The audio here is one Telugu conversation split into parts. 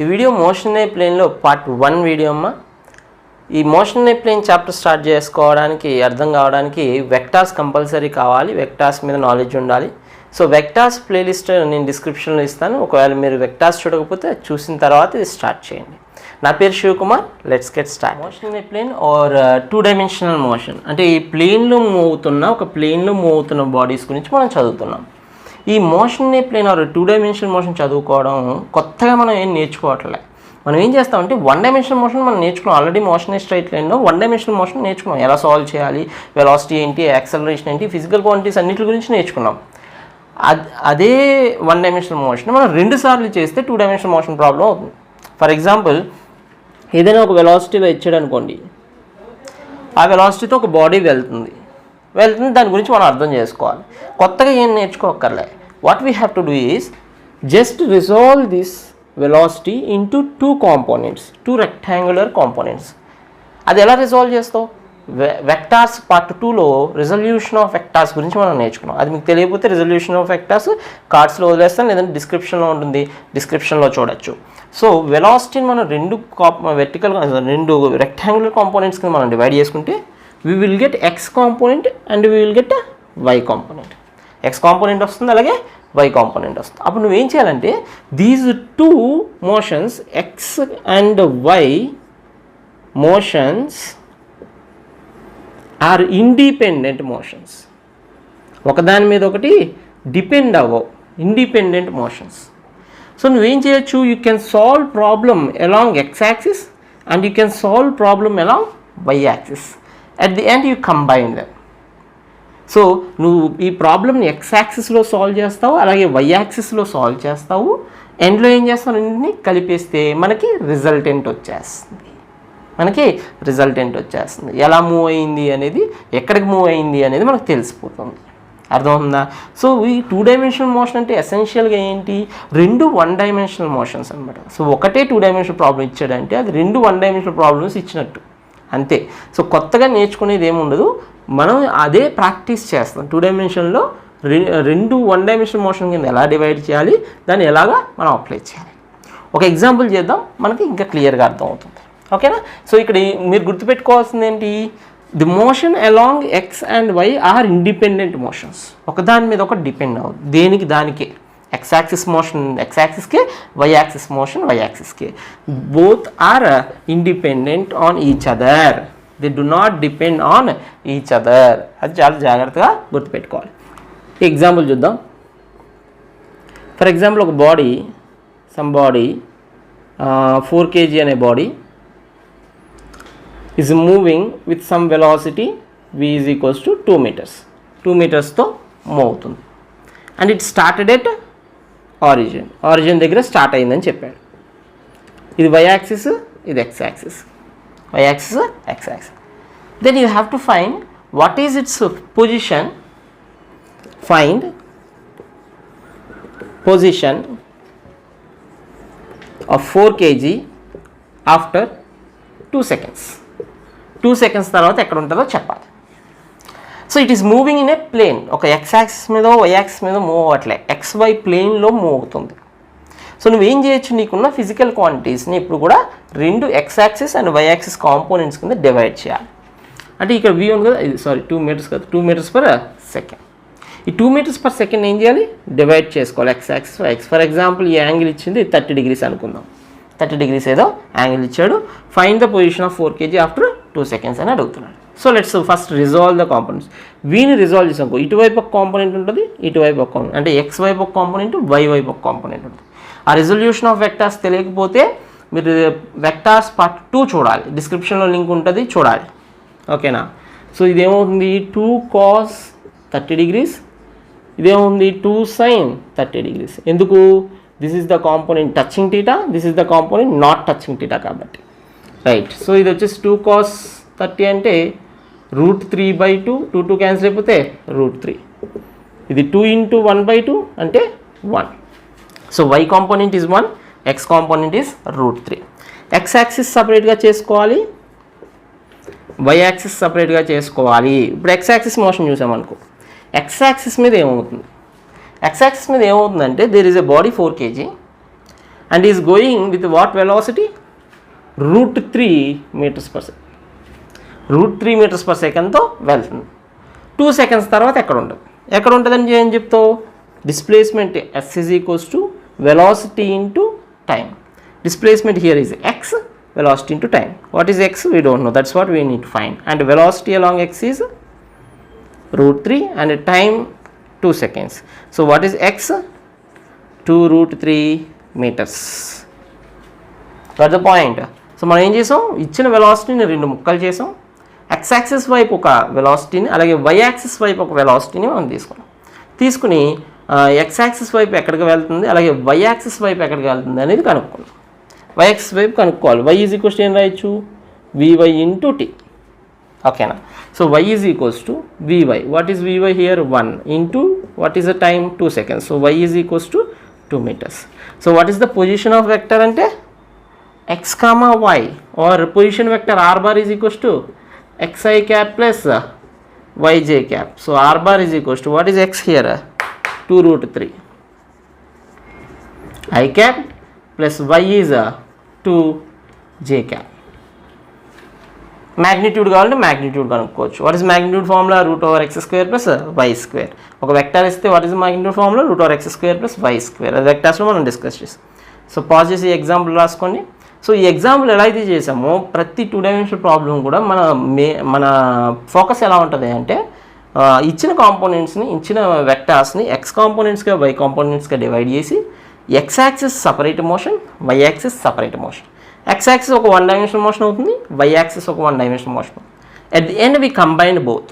ఈ వీడియో మోషన్ ఏ ప్లేన్లో పార్ట్ 1 వీడియో అమ్మ. ఈ motion a plane chapter start చేసుకోవడానికి అర్థం కావడానికి వెక్టార్స్ కంపల్సరీ కావాలి, వెక్టార్స్ మీద నాలెడ్జ్ ఉండాలి. సో వెక్టార్స్ ప్లేలిస్ట్ నేను డిస్క్రిప్షన్లో ఇస్తాను. ఒకవేళ మీరు వెక్టార్స్ చూడకపోతే చూసిన తర్వాత ఇది స్టార్ట్ చేయండి. నా పేరు Shivakumar. Let's get start. Motion a plane or 2 dimensional motion అంటే ఈ ప్లేన్లో మూవ్ అవుతున్న బాడీస్ గురించి మనం చదువుతున్నాం. ఈ motion a plane or 2 dimensional motion చదువుకోవడం కొత్తగా మనం ఏం నేర్చుకోవట్లే. మనం ఏం చేస్తామంటే 1 డైమెన్షనల్ మోషన్ మనం నేర్చుకున్నాం. ఆల్రెడీ మోషన్ ఏ స్ట్రైట్ లైన్లో 1 డైమెన్షనల్ మోషన్ నేర్చుకున్నాం. ఎలా సాల్వ్ చేయాలి, వెలాసిటీ ఏంటి, యాక్సలరేషన్ ఏంటి, ఫిజికల్ క్వాంటిటీస్ అన్నిటి గురించి నేర్చుకున్నాం. అదే 1 డైమెన్షనల్ మోషన్ మనం 2 సార్లు చేస్తే 2 డైమెన్షనల్ మోషన్ ప్రాబ్లం అవుతుంది. ఫర్ ఎగ్జాంపుల్ ఏదైనా ఒక వెలాసిటీలో ఇచ్చాడు అనుకోండి, ఆ వెలాసిటీతో ఒక బాడీ వెళ్తుంది, దాని గురించి మనం అర్థం చేసుకోవాలి. కొత్తగా ఏం నేర్చుకోక్కర్లే. What we have to do is just resolve this velocity into 2 components, 2 rectangular components. అది ఎలా రిజాల్వ్ చేస్తావు? వెక్టార్స్ పార్ట్ 2లో రిజల్యూషన్ ఆఫ్ వెక్టార్స్ గురించి మనం నేర్చుకున్నాం. అది మీకు తెలియకపోతే రిజల్యూషన్ ఆఫ్ వెక్టార్స్ కార్డ్స్లో వదిలేస్తాను, లేదంటే డిస్క్రిప్షన్లో ఉంటుంది, డిస్క్రిప్షన్లో చూడొచ్చు. సో వెలాసిటీని మనం 2 రెక్టాంగులర్ కాంపోనెంట్స్ కింద మనం డివైడ్ చేసుకుంటే we will get x component and we will get a y component. x component వస్తుంది, అలాగే y component వస్తుంది. అప్పుడు నువ్వేం చేయాలంటే these 2 motions x and y motions are independent motions. ఒకదాని మీద ఒకటి డిపెండ్ అవ్వవు, ఇండిపెండెంట్ మోషన్స్. సో నువ్వేం చేయొచ్చు, you can solve problem along x axis and you can solve problem along y axis. At the end you combine them. So నువ్వు ఈ ప్రాబ్లమ్ని x యాక్సిస్లో సాల్వ్ చేస్తావు, అలాగే y యాక్సిస్లో సాల్వ్ చేస్తావు. ఎండ్లో ఏం చేస్తావు, అన్నింటినీ కలిపేస్తే మనకి రిజల్టెంట్ వచ్చేస్తుంది. ఎలా మూవ్ అయింది అనేది, ఎక్కడికి మూవ్ అయింది అనేది మనకు తెలిసిపోతుంది. అర్థమవుతుందా? సో ఈ 2 డైమెన్షనల్ మోషన్ అంటే ఎసెన్షియల్గా ఏంటి, 2 1 డైమెన్షనల్ మోషన్స్ అనమాట. సో ఒకటే 2 డైమెన్షనల్ ప్రాబ్లం ఇచ్చాడంటే అది 2 1 డైమెన్షనల్ ప్రాబ్లమ్స్ ఇచ్చినట్టు అంతే. సో కొత్తగా నేర్చుకునేది ఏముండదు, మనం అదే ప్రాక్టీస్ చేస్తాం. 2 డైమెన్షన్లో 2 1 డైమెన్షనల్ మోషన్ కింద ఎలా డివైడ్ చేయాలి, దాన్ని ఎలాగా మనం అప్లై చేయాలి. ఒక ఎగ్జాంపుల్ చేద్దాం, మనకి ఇంకా క్లియర్గా అర్థమవుతుంది. ఓకేనా? సో ఇక్కడ మీరు గుర్తుపెట్టుకోవాల్సింది ఏంటి, the motion along x and y are independent motions. ఒకదాని మీద ఒకటి డిపెండ్ అవుతుంది, దేనికి దానికే. ఎక్స్ యాక్సిస్ మోషన్ ఎక్స్ యాక్సిస్కే, వై యాక్సిస్ మోషన్ వై యాక్సిస్కే. Both are independent on each other, they do not depend on each other. అది చాలా జాగ్రత్తగా గుర్తుపెట్టుకోవాలి. ఎగ్జాంపుల్ చూద్దాం. ఫర్ ఎగ్జాంపుల్ ఒక బాడీ, సమ్ బాడీ 4 kg అనే body is moving with some velocity v is equals to 2 meters. 2 metersతో మూవ్ అవుతుంది. And it started at origin దగ్గర స్టార్ట్ అయిందని చెప్పాడు. ఇది y యాక్సిస్, ఇది x axis. y axis, x axis. Then you have to find what is its position. Find position of 4 kg after 2 seconds. 2 seconds తర్వాత ఎక్కడ ఉంటుందో చెప్పాలి. So it is moving in a plane. ఒక ఎక్స్ యాక్సిస్ మీద వై యాక్సిస్ మీద మూవ్ అవ్వట్లే, XY ప్లేన్లో మూవ్ అవుతుంది. సో నువ్వేం చేయొచ్చు, నీకున్న ఫిజికల్ క్వాంటిటీస్ని ఇప్పుడు కూడా 2 x axis and y axis components కింద డివైడ్ చేయాలి. అంటే ఇక్కడ v ఉంది కదా, ఇది 2 meters కదా, 2 meters per second. ఈ 2 meters per second ఏం చేయాలి, డివైడ్ చేసుకోవాలి x axis y axis. For example ఈ యాంగిల్ ఇచ్చింది 30 degrees అనుకుందాం. 30 degrees ఏదో యాంగిల్ ఇచ్చాడు. Find the position of 4 kg after 2 seconds అని అడుగుతున్నాడు. So let's first resolve the components. వీని రిజాల్వ్ చేసాం, ఇటువైపు ఒక కాంపోనెంట్ ఉంటుంది, ఇటువైపు ఒక కాంపోనెంట్, అంటే x వైపు ఒక కాంపోనెంట్, y వైపు ఒక కాంపోనెంట్ ఉంటుంది. ఆ రిజల్యూషన్ ఆఫ్ వెక్టార్స్ తెలియకపోతే మీరు వెక్టార్స్ పార్ట్ 2 చూడాలి, డిస్క్రిప్షన్లో లింక్ ఉంటుంది, చూడాలి. ఓకేనా? సో ఇదేమవుతుంది 2 cos 30 degrees, ఇదేమవుతుంది 2 sin 30 degrees. ఎందుకు? This is the component touching theta, this is the component not touching theta కాబట్టి. రైట్. సో ఇది వచ్చేసి 2 cos 30 అంటే √3/2, 2 క్యాన్సిల్ అయిపోతే √3. ఇది 2 × 1/2 అంటే 1. So y component is 1, x component is √3. x axis సపరేట్గా చేసుకోవాలి, y యాక్సిస్ సపరేట్గా చేసుకోవాలి. ఇప్పుడు x యాక్సిస్ మోషన్ చూసామనుకో, x యాక్సిస్ మీద ఏమవుతుందంటే there is a body 4 kg and is going with what velocity? √3 meters per second. √3 meters per secondతో వెళ్తుంది. 2 seconds తర్వాత ఎక్కడ ఉంటుందని ఏం చెప్తావు? Displacement s is equals to velocity into time. Displacement here is x, velocity into time. What is x? We don't know. That's what we need to find. And velocity along x is √3 and time 2 seconds. So what is x? 2√3 meters. Got the point? So మనం ఏం చేసాం, ఇచ్చిన వెలాసిటీని 2 ముక్కలు చేసాం. x యాక్సిస్ వైపు ఒక వెలాసిటీని, అలాగే y యాక్సిస్ వైపు ఒక వెలాసిటీని మనం తీసుకుని x యాక్సిస్ వైపు ఎక్కడికి వెళ్తుంది, అలాగే y యాక్సిస్ వైపు ఎక్కడికి వెళ్తుంది అనేది కనుక్కోవాలి. y యాక్సిస్ వైపు కనుక్కోవాలి. y ఈజ్ ఈక్వల్స్ టు ఏం రాయొచ్చు? vy into t. ఓకేనా? So y is equals to vy. What is vy here? 1 into what is the time? 2 seconds. So y is equals to 2 meters. So what is the position of vector అంటే x comma y, or position vector r bar is equals to xi cap plus yj cap. So r bar is equals to what is x here? 2√3 I cap plus y is 2j cap. magnitude కావాలంటే magnitude కనుక్కోవచ్చు. what is magnitude formula? √x² plus y square. ఒక వెక్టర్ ఇస్తే what is magnitude formula? √x² plus y square. అది వెక్టర్స్లో మనం డిస్కస్ చేస్తాం. సో పాజ్ చేసి ఎగ్జాంపుల్ రాసుకోండి. సో ఈ ఎగ్జాంపుల్ ఎలా అయితే చేసామో ప్రతి 2 dimensional ప్రాబ్లం కూడా మన ఫోకస్ ఎలా ఉంటుంది అంటే ఇచ్చిన కాంపోనెంట్స్ని, ఇచ్చిన వెక్టార్స్ని x కాంపోనెంట్స్గా y కాంపోనెంట్స్గా డివైడ్ చేసి x axis separate motion, y axis separate motion. x axis ఒక 1 dimensional మోషన్ అవుతుంది, y యాక్సిస్ ఒక 1 dimensional motion. At the end we combine both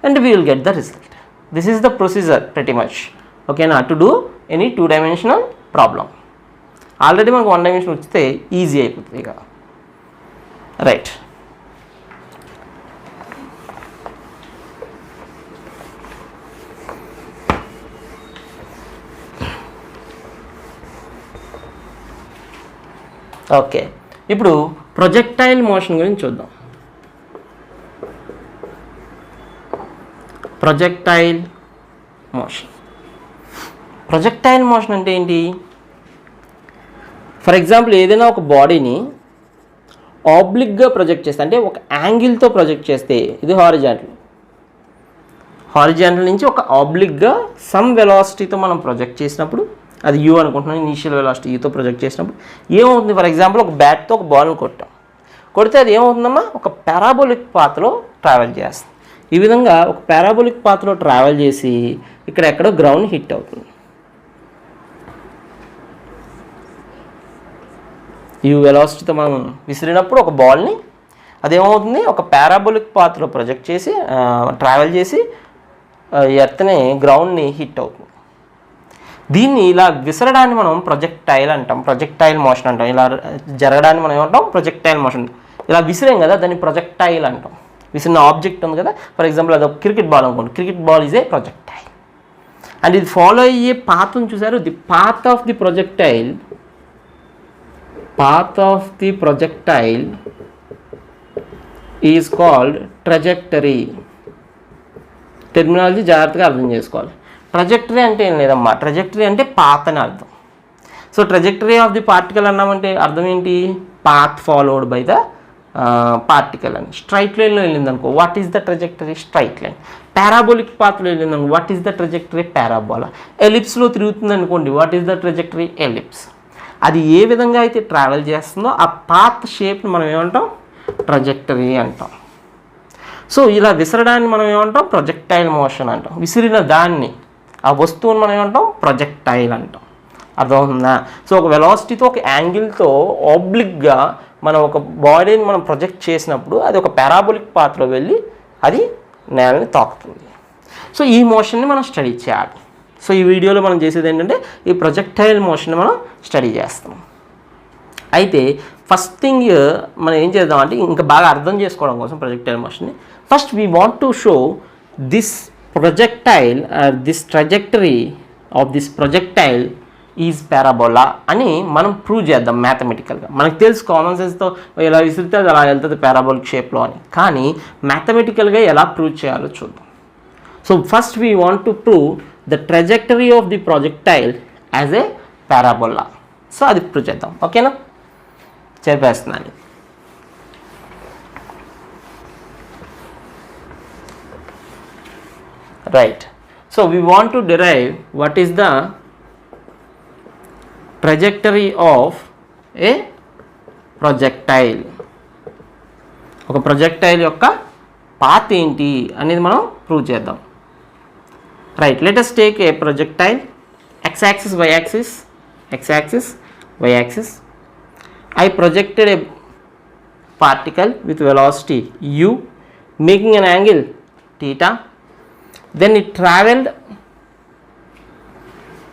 and we will get the result. This is the procedure pretty much. Okay, now to do any 2 dimensional problem. Already మనకు 1 dimension వస్తే ఈజీ అయిపోతుంది ఇక. Right, okay. ఇప్పుడు ప్రొజెక్టైల్ మోషన్ గురించి చూద్దాం. ప్రొజెక్టైల్ మోషన్ అంటే ఏంటి? ఫర్ ఎగ్జాంపుల్ ఏదైనా ఒక బాడీని ఆబ్లిక్గా ప్రొజెక్ట్ చేస్తే, అంటే ఒక యాంగిల్తో ప్రొజెక్ట్ చేస్తే, ఇది హారిజాంటల్ నుంచి ఒక ఆబ్లిక్గా సమ్ వెలాసిటీతో మనం ప్రొజెక్ట్ చేసినప్పుడు, అది యూ అనుకుంటున్నాను, ఇనీషియల్ వెలాసిటీ యూతో ప్రొజెక్ట్ చేసినప్పుడు ఏమవుతుంది? ఫర్ ఎగ్జాంపుల్ ఒక బ్యాట్తో ఒక బాల్ని కొడితే అది ఏమవుతుందమ్మా? ఒక పారాబోలిక్ పాత్లో ట్రావెల్ చేస్తుంది. ఈ విధంగా ఒక పారాబోలిక్ పాత్లో ట్రావెల్ చేసి ఇక్కడ ఎక్కడో గ్రౌండ్ హిట్ అవుతుంది. యూ వెలాసిటీతో మనం విసిరినప్పుడు ఒక బాల్ని, అదేమవుతుంది? ఒక పారాబోలిక్ పాత్లో ప్రొజెక్ట్ చేసి ట్రావెల్ చేసి ఎర్త్ని, గ్రౌండ్ని హిట్ అవుతుంది. దీన్ని ఇలా విసరడాన్ని మనం ప్రొజెక్టైల్ అంటాం, ప్రొజెక్టైల్ మోషన్ అంటాం. ఇలా జరగడాన్ని మనం ఏమంటాం? Projectile motion. ఇలా విసిరాం కదా, దాన్ని ప్రొజెక్టైల్ అంటాం. విసిరిన ఆబ్జెక్ట్ ఉంది కదా, ఫర్ ఎగ్జాంపుల్ అది ఒక క్రికెట్ బాల్ అనుకోండి. Cricket ball is a projectile. And ఇది ఫాలో అయ్యే పాత్ని చూసారు? The path of the projectile is called trajectory. Terminology జాగ్రత్తగా అర్థం చేసుకోవాలి. ట్రజెక్టరీ అంటే ఏం లేదమ్మా, ట్రజెక్టరీ అంటే పాత్ అని అర్థం. So trajectory of the particle అన్నామంటే అర్థం ఏంటి? Path followed by the particle అని. స్ట్రైట్ లైన్లో వెళ్ళింది అనుకో, what is the trajectory? Straight line. Parabolic పాత్లో వెళ్ళింది అనుకో, what is the trajectory? Parabola. ఎలిప్స్లో తిరుగుతుంది అనుకోండి, what is the trajectory? Ellipse. అది ఏ విధంగా అయితే ట్రావెల్ చేస్తుందో ఆ పాత్ షేప్ని మనం ఏమంటాం? ట్రజెక్టరీ అంటాం. సో ఇలా విసరడాన్ని మనం ఏమంటాం? ప్రొజెక్టైల్ మోషన్ అంటాం. విసిరిన దాన్ని, ఆ వస్తువుని మనం ఏమంటాం? ప్రొజెక్టైల్ అంటాం. అర్థమవుతుందా? సో ఒక వెలాసిటీతో, ఒక యాంగిల్తో ఆబ్లిక్గా మనం ఒక బాడీని మనం ప్రొజెక్ట్ చేసినప్పుడు అది ఒక పారాబోలిక్ పాత్లో వెళ్ళి అది నేలని తాకుతుంది. సో ఈ మోషన్ని మనం స్టడీ చేయాలి. సో ఈ వీడియోలో మనం చేసేది ఏంటంటే ఈ ప్రొజెక్టైల్ మోషన్ని మనం స్టడీ చేస్తాం. అయితే ఫస్ట్ థింగ్ మనం ఏం చేద్దామంటే, ఇంకా బాగా అర్థం చేసుకోవడం కోసం ప్రొజెక్టైల్ మోషన్ని, first we want to show this projectile this trajectory of this projectile is parabola అని మనం ప్రూవ్ చేద్దాం మ్యాథమెటికల్గా. మనకు తెలుసు కామన్ సెన్స్తో ఎలా విసిరితే అది అలా వెళ్తుంది పారాబోలిక్ షేప్లో అని, కానీ మ్యాథమెటికల్గా ఎలా ప్రూవ్ చేయాలో చూద్దాం. So first we want to prove the trajectory of the projectile as a parabola. So అది ప్రూవ్ చేద్దాం. ఓకేనా, చెప్పేస్తున్నాను. Right. So we want to derive what is the trajectory of A projectile. ఒక ప్రొజెక్టైల్ యొక్క పాత్ ఏంటి అనేది మనం ప్రూవ్ చేద్దాం. Right, let us take a projectile, x-axis, y-axis, x-axis, y-axis. I projected a particle with velocity u, making an angle theta. Then it traveled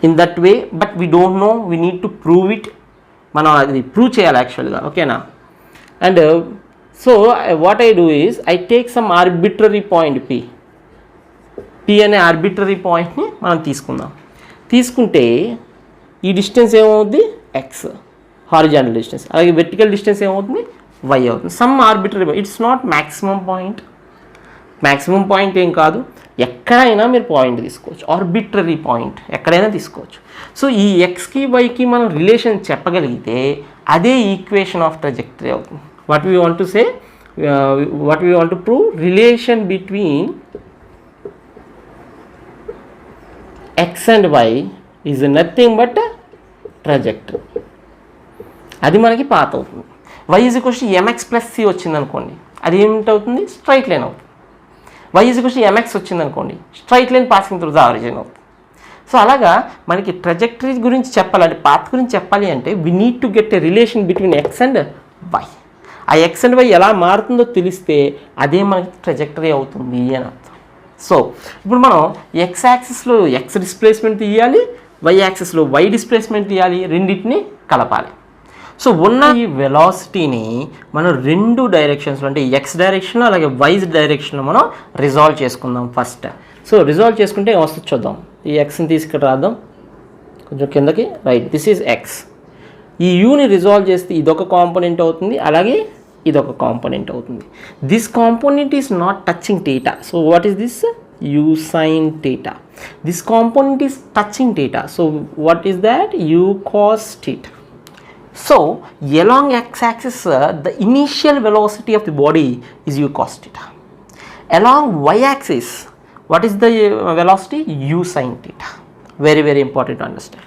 in that way, but we don't know, we need to prove it. మనం అది ప్రూవ్ చేయాలి యాక్చువల్గా. ఓకేనా, and so what I do is I take some arbitrary point P అనే ఆర్బిట్రరీ పాయింట్ని మనం తీసుకుంటే ఈ డిస్టెన్స్ ఏమవుతుంది, ఎక్స్ హారిజాంటల్ డిస్టెన్స్, అలాగే వెర్టికల్ డిస్టెన్స్ ఏమవుతుంది, వై అవుతుంది. Some arbitrary, it's not maximum point. Maximum point ఏం కాదు, ఎక్కడైనా మీరు పాయింట్ తీసుకోవచ్చు, ఆర్బిట్రరీ పాయింట్ ఎక్కడైనా తీసుకోవచ్చు. సో ఈ ఎక్స్కి వైకి మనం రిలేషన్ చెప్పగలిగితే అదే ఈక్వేషన్ ఆఫ్ ట్రజెక్టరీ అవుతుంది. What we want to say, what we want to prove, relation between x and y is nothing but trajectory. అది మనకి పాత్ అవుతుంది. Y is equals to m x plus c వచ్చింది అనుకోండి, అది ఏమిటవుతుంది, స్ట్రైట్ లైన్ అవుతుంది. Y is equals to m x వచ్చింది అనుకోండి, straight line passing through the origin అవుతుంది. సో అలాగా మనకి ట్రజెక్టరీ గురించి చెప్పాలంటే, పాత్ గురించి చెప్పాలి అంటే we need to get a relation between x and y. ఆ ఎక్స్ అండ్ వై ఎలా మారుతుందో తెలిస్తే అదే మనకి ట్రజెక్టరీ అవుతుంది అని అర్థం. సో ఇప్పుడు మనం ఎక్స్ యాక్సిస్లో ఎక్స్ డిస్ప్లేస్మెంట్ తీయాలి, వై యాక్సిస్లో వై డిస్ప్లేస్మెంట్ తీయాలి, రెండింటిని కలపాలి. సో ఉన్న ఈ వెలాసిటీని మనం రెండు డైరెక్షన్స్లో, అంటే ఎక్స్ డైరెక్షన్లో అలాగే వై డైరెక్షన్లో మనం రిజాల్వ్ చేసుకుందాం ఫస్ట్. సో రిజాల్వ్ చేసుకుంటే వస్తుంది చూద్దాం. ఈ ఎక్స్ని తీసుకుని రాద్దాం కొంచెం కిందకి. Right, this is X. ఈ యూని రిజాల్వ్ చేస్తే ఇదొక కాంపోనెంట్ అవుతుంది, అలాగే ఇదొక కాంపోనెంట్ అవుతుంది. This component is not touching theta. So what is this, u sin theta. This component is touching theta. So what is that, u cos theta. So along x-axis the initial velocity of the body is u cos theta. Along y-axis what is the velocity, u sin theta. Very very important to understand.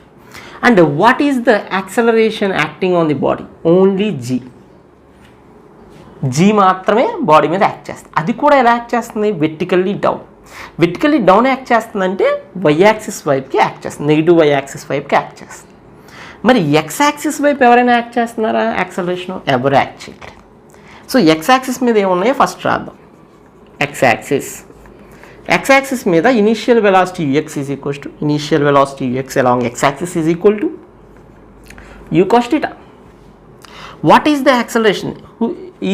And what is the acceleration acting on the body, only g. g మాత్రమే బాడీ మీద యాక్ట్ చేస్తుంది. అది కూడా ఎలా యాక్ట్ చేస్తుంది, vertically down. Vertically down act చేస్తుందంటే వై యాక్సిస్ వైపుకి యాక్ట్ చేస్తుంది, నెగిటివ్ వై యాక్సిస్ వైపుకి యాక్ట్ చేస్తుంది. మరి ఎక్స్ యాక్సిస్ వైపు ఎవరైనా యాక్ట్ చేస్తున్నారా, యాక్సలరేషన్ ఎవరు యాక్ట్ చేయట్లేదు. సో ఎక్స్ యాక్సిస్ మీద ఏమున్నాయో ఫస్ట్ రాద్దాం. ఎక్స్ యాక్సిస్ మీద initial velocity ux is equals to, initial velocity ux along x axis is equal to u cos theta. What is the acceleration?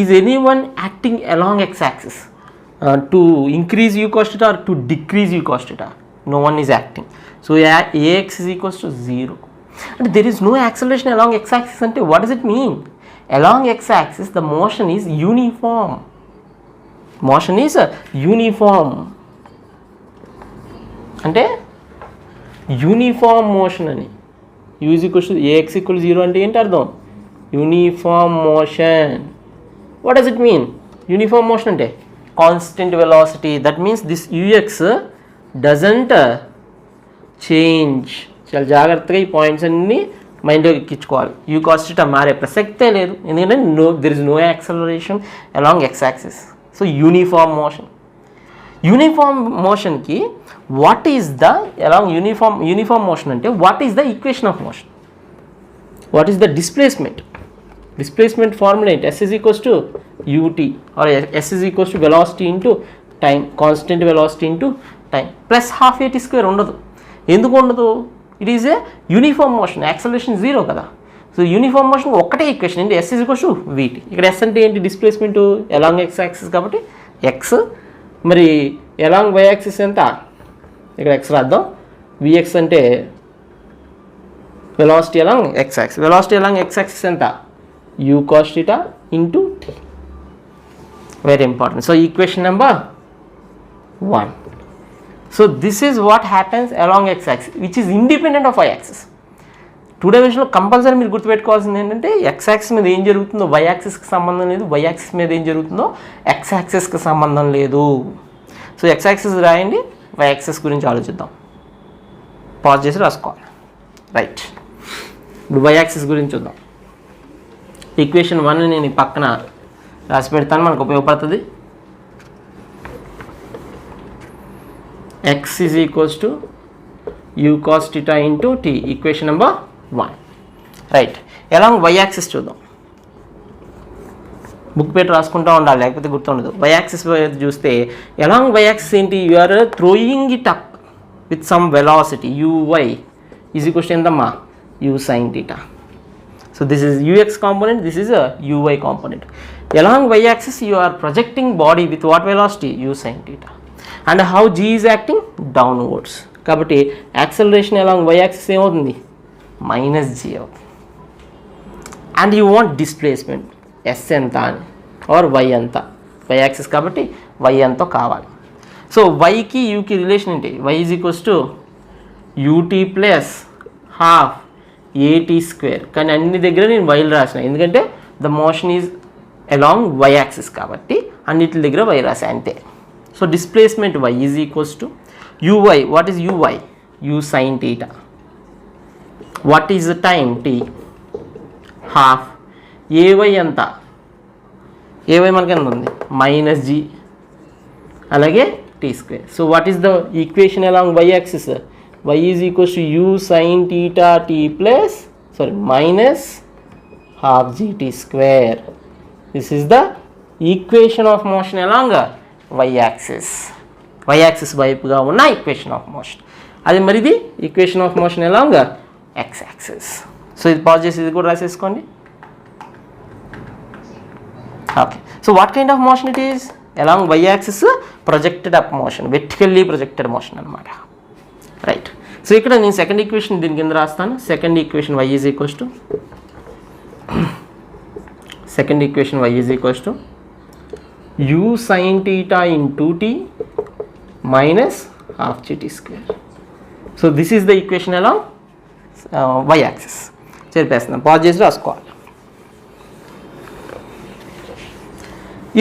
Is anyone acting along x-axis to increase u cos theta or to decrease u cos theta? No one is acting. So ax is equals to 0. And there is no acceleration along x-axis. Ante what does it mean? Along x-axis the motion is uniform. Motion is uniform. Ante uniform motion ani. U is equals to ax equals 0 ante enti ardham? Uniform motion. What does it mean? Uniform motion ante constant velocity. That means this ux doesn't change. చాలా జాగ్రత్తగా ఈ పాయింట్స్ అన్ని మైండ్లో ఎక్కించుకోవాలి. యూ కాస్ theta మారే ప్రసక్తే లేదు, ఎందుకంటే there is no acceleration along x axis. So uniform మోషన్కి what is the along uniform motion అంటే what is the equation of motion, what is the displacement formula ఏంటి, s is equals to ut or s is equals to velocity into time, constant velocity into time plus half at square ఉండదు. ఎందుకు ఉండదు, it is a uniform motion, acceleration 0 కదా. సో యూనిఫామ్ మోషన్ ఒకటే ఈక్వేషన్ ఏంటి, s is equals to vt. ఇక్కడ s అంటే ఏంటి, డిస్ప్లేస్మెంట్ అలాంగ్ ఎక్స్ యాక్సిస్ కాబట్టి x, మరి అలాంగ్ వై యాక్సిస్ ఎంత, ఇక్కడ x రాద్దాం. vx అంటే velocity along x axis, velocity along x axis ఎంత, u cos theta into t. Very important. So equation number 1. So this is what happens along x-axis, which is independent of y-axis. Two డైమెన్షన్లో కంపల్సరీ మీరు గుర్తుపెట్టుకోవాల్సింది ఏంటంటే ఎక్స్ యాక్సిస్ మీద ఏం జరుగుతుందో వై యాక్సిస్కి సంబంధం లేదు, వై యాక్సిస్ మీద ఏం జరుగుతుందో ఎక్స్ యాక్సిస్కి సంబంధం లేదు. సో ఎక్స్ యాక్సిస్ రాయండి, వై యాక్సిస్ గురించి ఆలోచిద్దాం. పాజ్ చేసి రాసుకోవాలి. రైట్, ఇప్పుడు వై యాక్సిస్ గురించి చూద్దాం. ఈక్వేషన్ 1 నేను ఈ పక్కన రాసి పెడతాను, మనకు ఉపయోగపడుతుంది. x is equals to u cos theta into t, equation number 1. Right, along y axis చూద్దాం. బుక్ పెట్టి రాసుకుంటూ ఉండాలి, లేకపోతే గుర్తుండదు. వై యాక్సిస్ చూస్తే ఎలాంగ్ వై యాక్సిస్ ఏంటి, you are throwing it up with some velocity uy is equals to ఎంతమ్మా u sin theta. So this is ux component, this is uy component. Along y axis you are projecting body with what velocity u sin theta. And how g is acting downwards. కాబట్టి యాక్సలరేషన్ అలాంగ్ వై యాక్సిస్ ఏమవుతుంది, -g అవుతుంది. And you want displacement s ఎంత అని ఆర్ y ఎంత, వై యాక్సిస్ కాబట్టి y ఎంతో కావాలి. సో వైకి యూకి రిలేషన్ ఏంటి, y is equals to ut plus half at square. కానీ అన్ని దగ్గర నేను వైలు రాసిన, ఎందుకంటే the motion is along y axis కాబట్టి అన్నిటి దగ్గర y రాసా అంతే. So displacement y is equals to uy. What is uy, u sin theta. What is time t, half. ay ఎంత, ay మనకి ఎంత ఉంది -g, అలాగే t square. So what is the equation along y axis, y is equals to u sin theta t plus minus half gt square. This is the equation of motion along y axis. Y axis వైపుగా ఉన్న ఈక్వేషన్ ఆఫ్ మోషన్. అది మరిది equation of motion along x axis. So ఇది పాజ్ చేసి ఇది కూడా రాసేసుకోండి. Okay, so what kind of motion it is, along y axis projected up motion, vertically projected motion అనమాట. రైట్, సో ఇక్కడ నేను సెకండ్ ఈక్వేషన్ దీని కింద రాస్తాను. Second equation y is equals to, second equation y is equals to u sin theta into t minus half gt square. So this is the equation along y axis. చెప్పేస్తున్నాం, పాజ్ చేసి రాసుకోవాలి.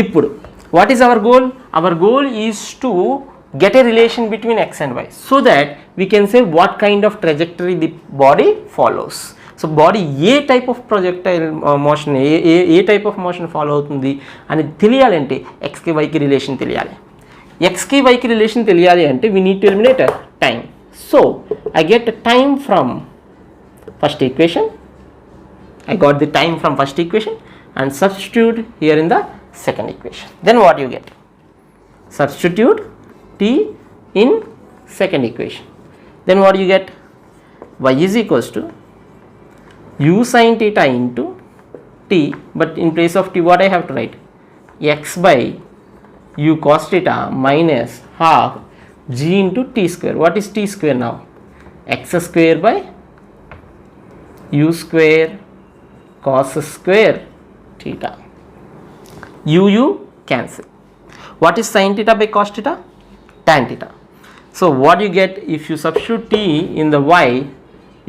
ఇప్పుడు what is our goal, our goal is to get a relation between x and y so that we can say what kind of trajectory the body follows. So body A type of projectile motion, A type of motion follow అవుతుంది అని తెలియాలంటే ఎక్స్కి వైకి రిలేషన్ తెలియాలి. ఎక్స్కి వైకి రిలేషన్ తెలియాలి అంటే we need to eliminate time. So I get time from first equation, I got the time from first equation and substitute here in the second equation. Then what you get, substitute t in second equation. Then what do you get, y is equals to u sin theta into t, but in place of t what I have to write, x by u cos theta minus half g into t square. What is t square now, x square by u square cos square theta. U cancel. What is sin theta by cos theta, tan theta. So what you get if you substitute t in the y,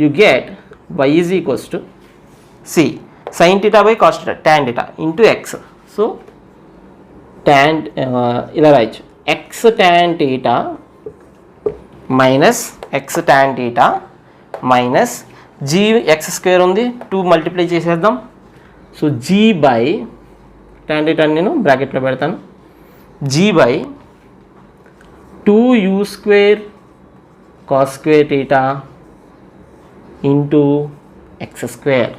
you get y is equals to c sin theta by cos theta tan theta into x. So tan ila right, x tan theta minus x tan theta minus g x square ఉంది 2 మల్టిప్లై చేసేద్దాం. So g by tan theta నేను బ్రాకెట్లో పెడతాను, g by 2u square cos square theta into x square.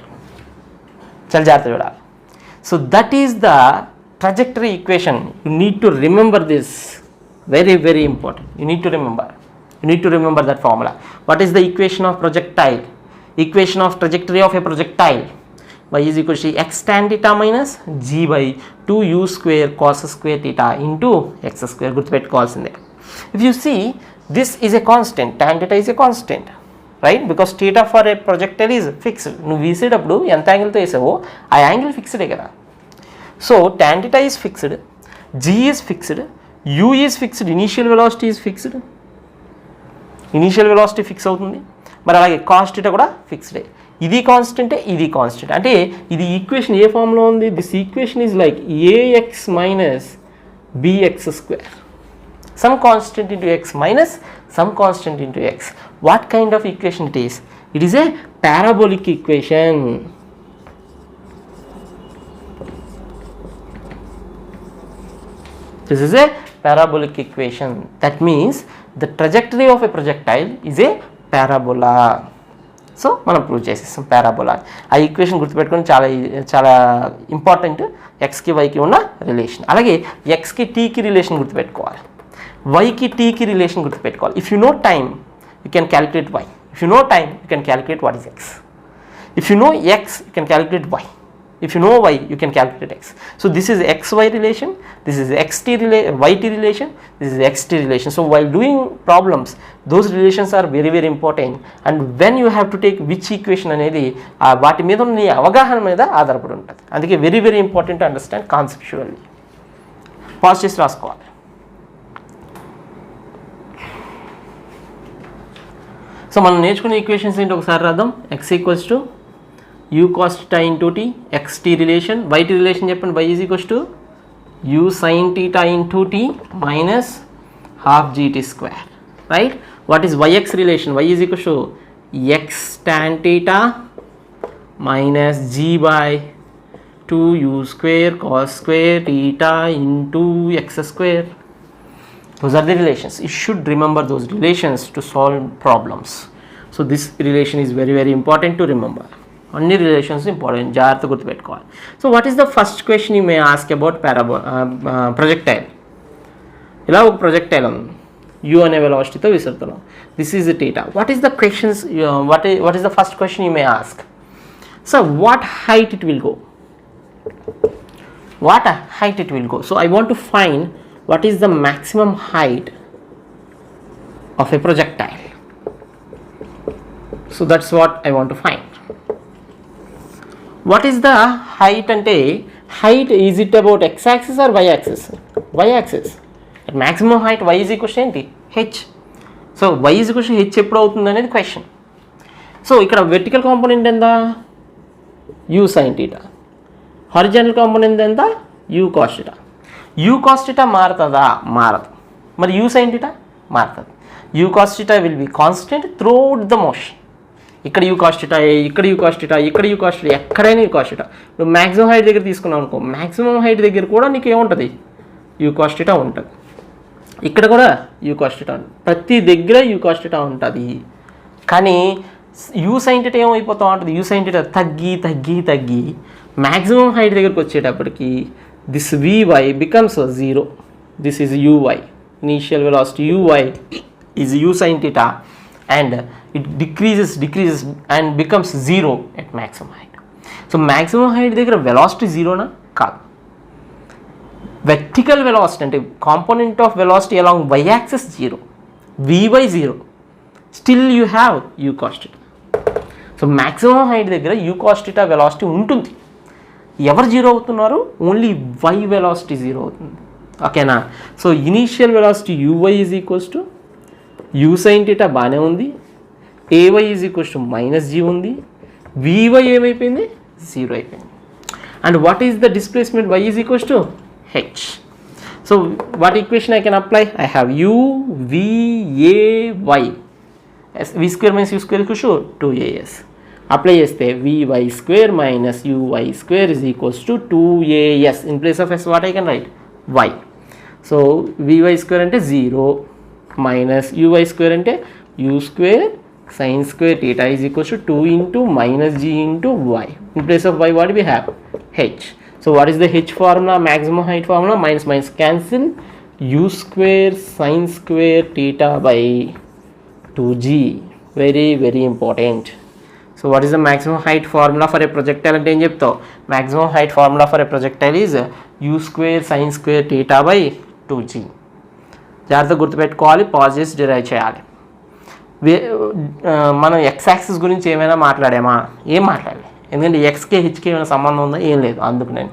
చాలా జాగ్రత్త చూడాలి. So that is the trajectory equation. You need to remember this, very very important. You need to remember that formula. What is the equation of projectile, equation of trajectory of A projectile, y is equal to x tan theta minus g by 2u square cos square theta into x square. గుర్తుపెట్టుకోవాల్సిందే. If you see, this is a constant, tan theta is a constant, right? Because theta for a projectile is fixed. నువ్వు వేసేటప్పుడు ఎంత యాంగిల్తో వేసావో ఆ యాంగిల్ ఫిక్స్డే కదా. So tan theta is fixed, g is fixed, u is fixed, initial velocity is fixed, initial velocity fix అవుతుంది. మరి అలాగే cos theta కూడా ఫిక్స్డే. ఇది కాన్స్టెంటే, ఇది కాన్స్టెంట్. అంటే ఇది ఈక్వేషన్ ఏ ఫామ్లో ఉంది? This equation is like a x minus bx square. Some constant into x minus some constant into x. What kind of equation it is? It is a parabolic equation. This is a parabolic equation. That means the trajectory of a projectile is a parabola. So మనం ప్రూవ్ చేసేస్తాం పారాబోలా. ఆ ఈక్వేషన్ గుర్తుపెట్టుకొని చాలా చాలా ఇంపార్టెంట్. ఎక్స్కి వైకి ఉన్న రిలేషన్, అలాగే ఎక్స్కి టీకి రిలేషన్ గుర్తుపెట్టుకోవాలి, వైకి టీకి రిలేషన్ గుర్తుపెట్టుకోవాలి. If you know time you can calculate y, if you know time you can calculate what is x, if you know x you can calculate y, if you know y you can calculate x. So this is xy relation, this is yt relation, this is xt relation. So while doing problems those relations are very very important, and when you have to take which equation అనేది వాటి మీద ఉన్న అవగాహన మీద ఆధారపడి ఉంటుంది. అందుకే very very important to understand conceptually. Pause చేసి రాసుకోవాలి. సో మనం నేర్చుకునే ఈక్వేషన్స్ ఏంటి ఒకసారి రాద్దాం. x equals to u cos theta into t, xt relation, yt relation చెప్పండి, y is equals to u sin theta into t minus half gt square, right? What is yx relation? Y is equals to x tan theta minus g by 2u square cos square theta into x square. Those are the relations. You should remember those relations to solve problems. So this relation is very very important to remember. అన్ని రిలేషన్స్ ఇంపార్టెంట్, జాగ్రత్త గుర్తుపెట్టుకోవాలి. So what is the first question you may ask about projectile. ఇలా ఒక ప్రొజెక్టైల్ ఉంది, యూ అనే వెలాసిటీతో విసురుతున్నాం. This is theta. What is the questions, what is the first question you may ask? So what height it will go, what height it will go. So I want to find what is the maximum height of a projectile. So that's what I want to find. What is the height ante, height is it about x axis or y axis? Y axis. At maximum height y is equal to enti h. So y is equal to h ఎప్పుడు అవుతుంది అనేది క్వశ్చన్. సో ఇక్కడ వెర్టికల్ కాంపోనెంట్ ఎంత? u sin theta. Horizontal component ఎంత? u cos theta. u cos theta మారుతుందా? మారదు. మరి u sin theta మారుతుంది. u cos theta will be constant throughout the motion. ఇక్కడ యూ కాస్ట్ ఇటా, ఇక్కడ యూ కాస్ట్ ఇటా, ఇక్కడ యూ కాస్ట్ ఇటా, ఎక్కడైనా యూ కాస్ట్ ఇటా. నువ్వు మ్యాక్సిమం హైట్ దగ్గర తీసుకున్నావు అనుకో, మ్యాక్సిమం హైట్ దగ్గర కూడా నీకు ఏముంటుంది? యూ కాస్ట్ ఇటా ఉంటుంది. ఇక్కడ కూడా యూ కాస్ట్ ఇటా ఉంటుంది, ప్రతి దగ్గర యూ కాస్ట్ ఇటా ఉంటుంది. కానీ యూ సైన్ థీటా ఏమైపోతూ ఉంటుంది? యూ సైన్ థీటా తగ్గి తగ్గి తగ్గి మ్యాక్సిమం హైట్ దగ్గరకు వచ్చేటప్పటికి this vy becomes 0. This is uy, initial velocity uy is u sin theta, and it decreases and becomes 0 at maximum height. So maximum height దగ్గర velocity 0 కాదు. vertical velocity అంటే component of velocity along y axis 0, vy 0, still you have u cos theta. So maximum height దగ్గర u cos theta velocity ఉంటుంది. ఎవరు 0 అవుతున్నారు? ఓన్లీ y velocity 0 అవుతుంది. ఓకేనా? So initial velocity uy is equals to u sin theta బాగానే ఉంది, ay is equals to minus g ఉంది, vy ఏమైపోయింది? 0 అయిపోయింది. And what is the displacement? y is equals to h. So what equation I can apply? I have u v a y, v square minus u square equals to 2as. Apply చేస్తే vy square minus uy square is equals to 2as. In place of s what I can right? y. So vy square అంటే 0 మైనస్ uy స్క్వేర్ అంటే u square sin square theta is equals to 2 into minus g into y. In place of y what do we have? H. So what is the h formula? Maximum height formula. Minus minus cancel, u square sin square theta by 2g. Very very important. So what is the maximum height formula for a projectile ante em cheptav? Maximum height formula for a projectile is u square sin square theta by 2g. జాగ్రత్తగా గుర్తుపెట్టుకోవాలి, పాజ్ చేసి డిరైవ్ చేయాలి. మనం ఎక్స్ యాక్సిస్ గురించి ఏమైనా మాట్లాడామా? ఏం మాట్లాడాలి? ఎందుకంటే ఎక్స్కి హెచ్కి ఏమైనా సంబంధం ఉందా? ఏం లేదు. అందుకు నేను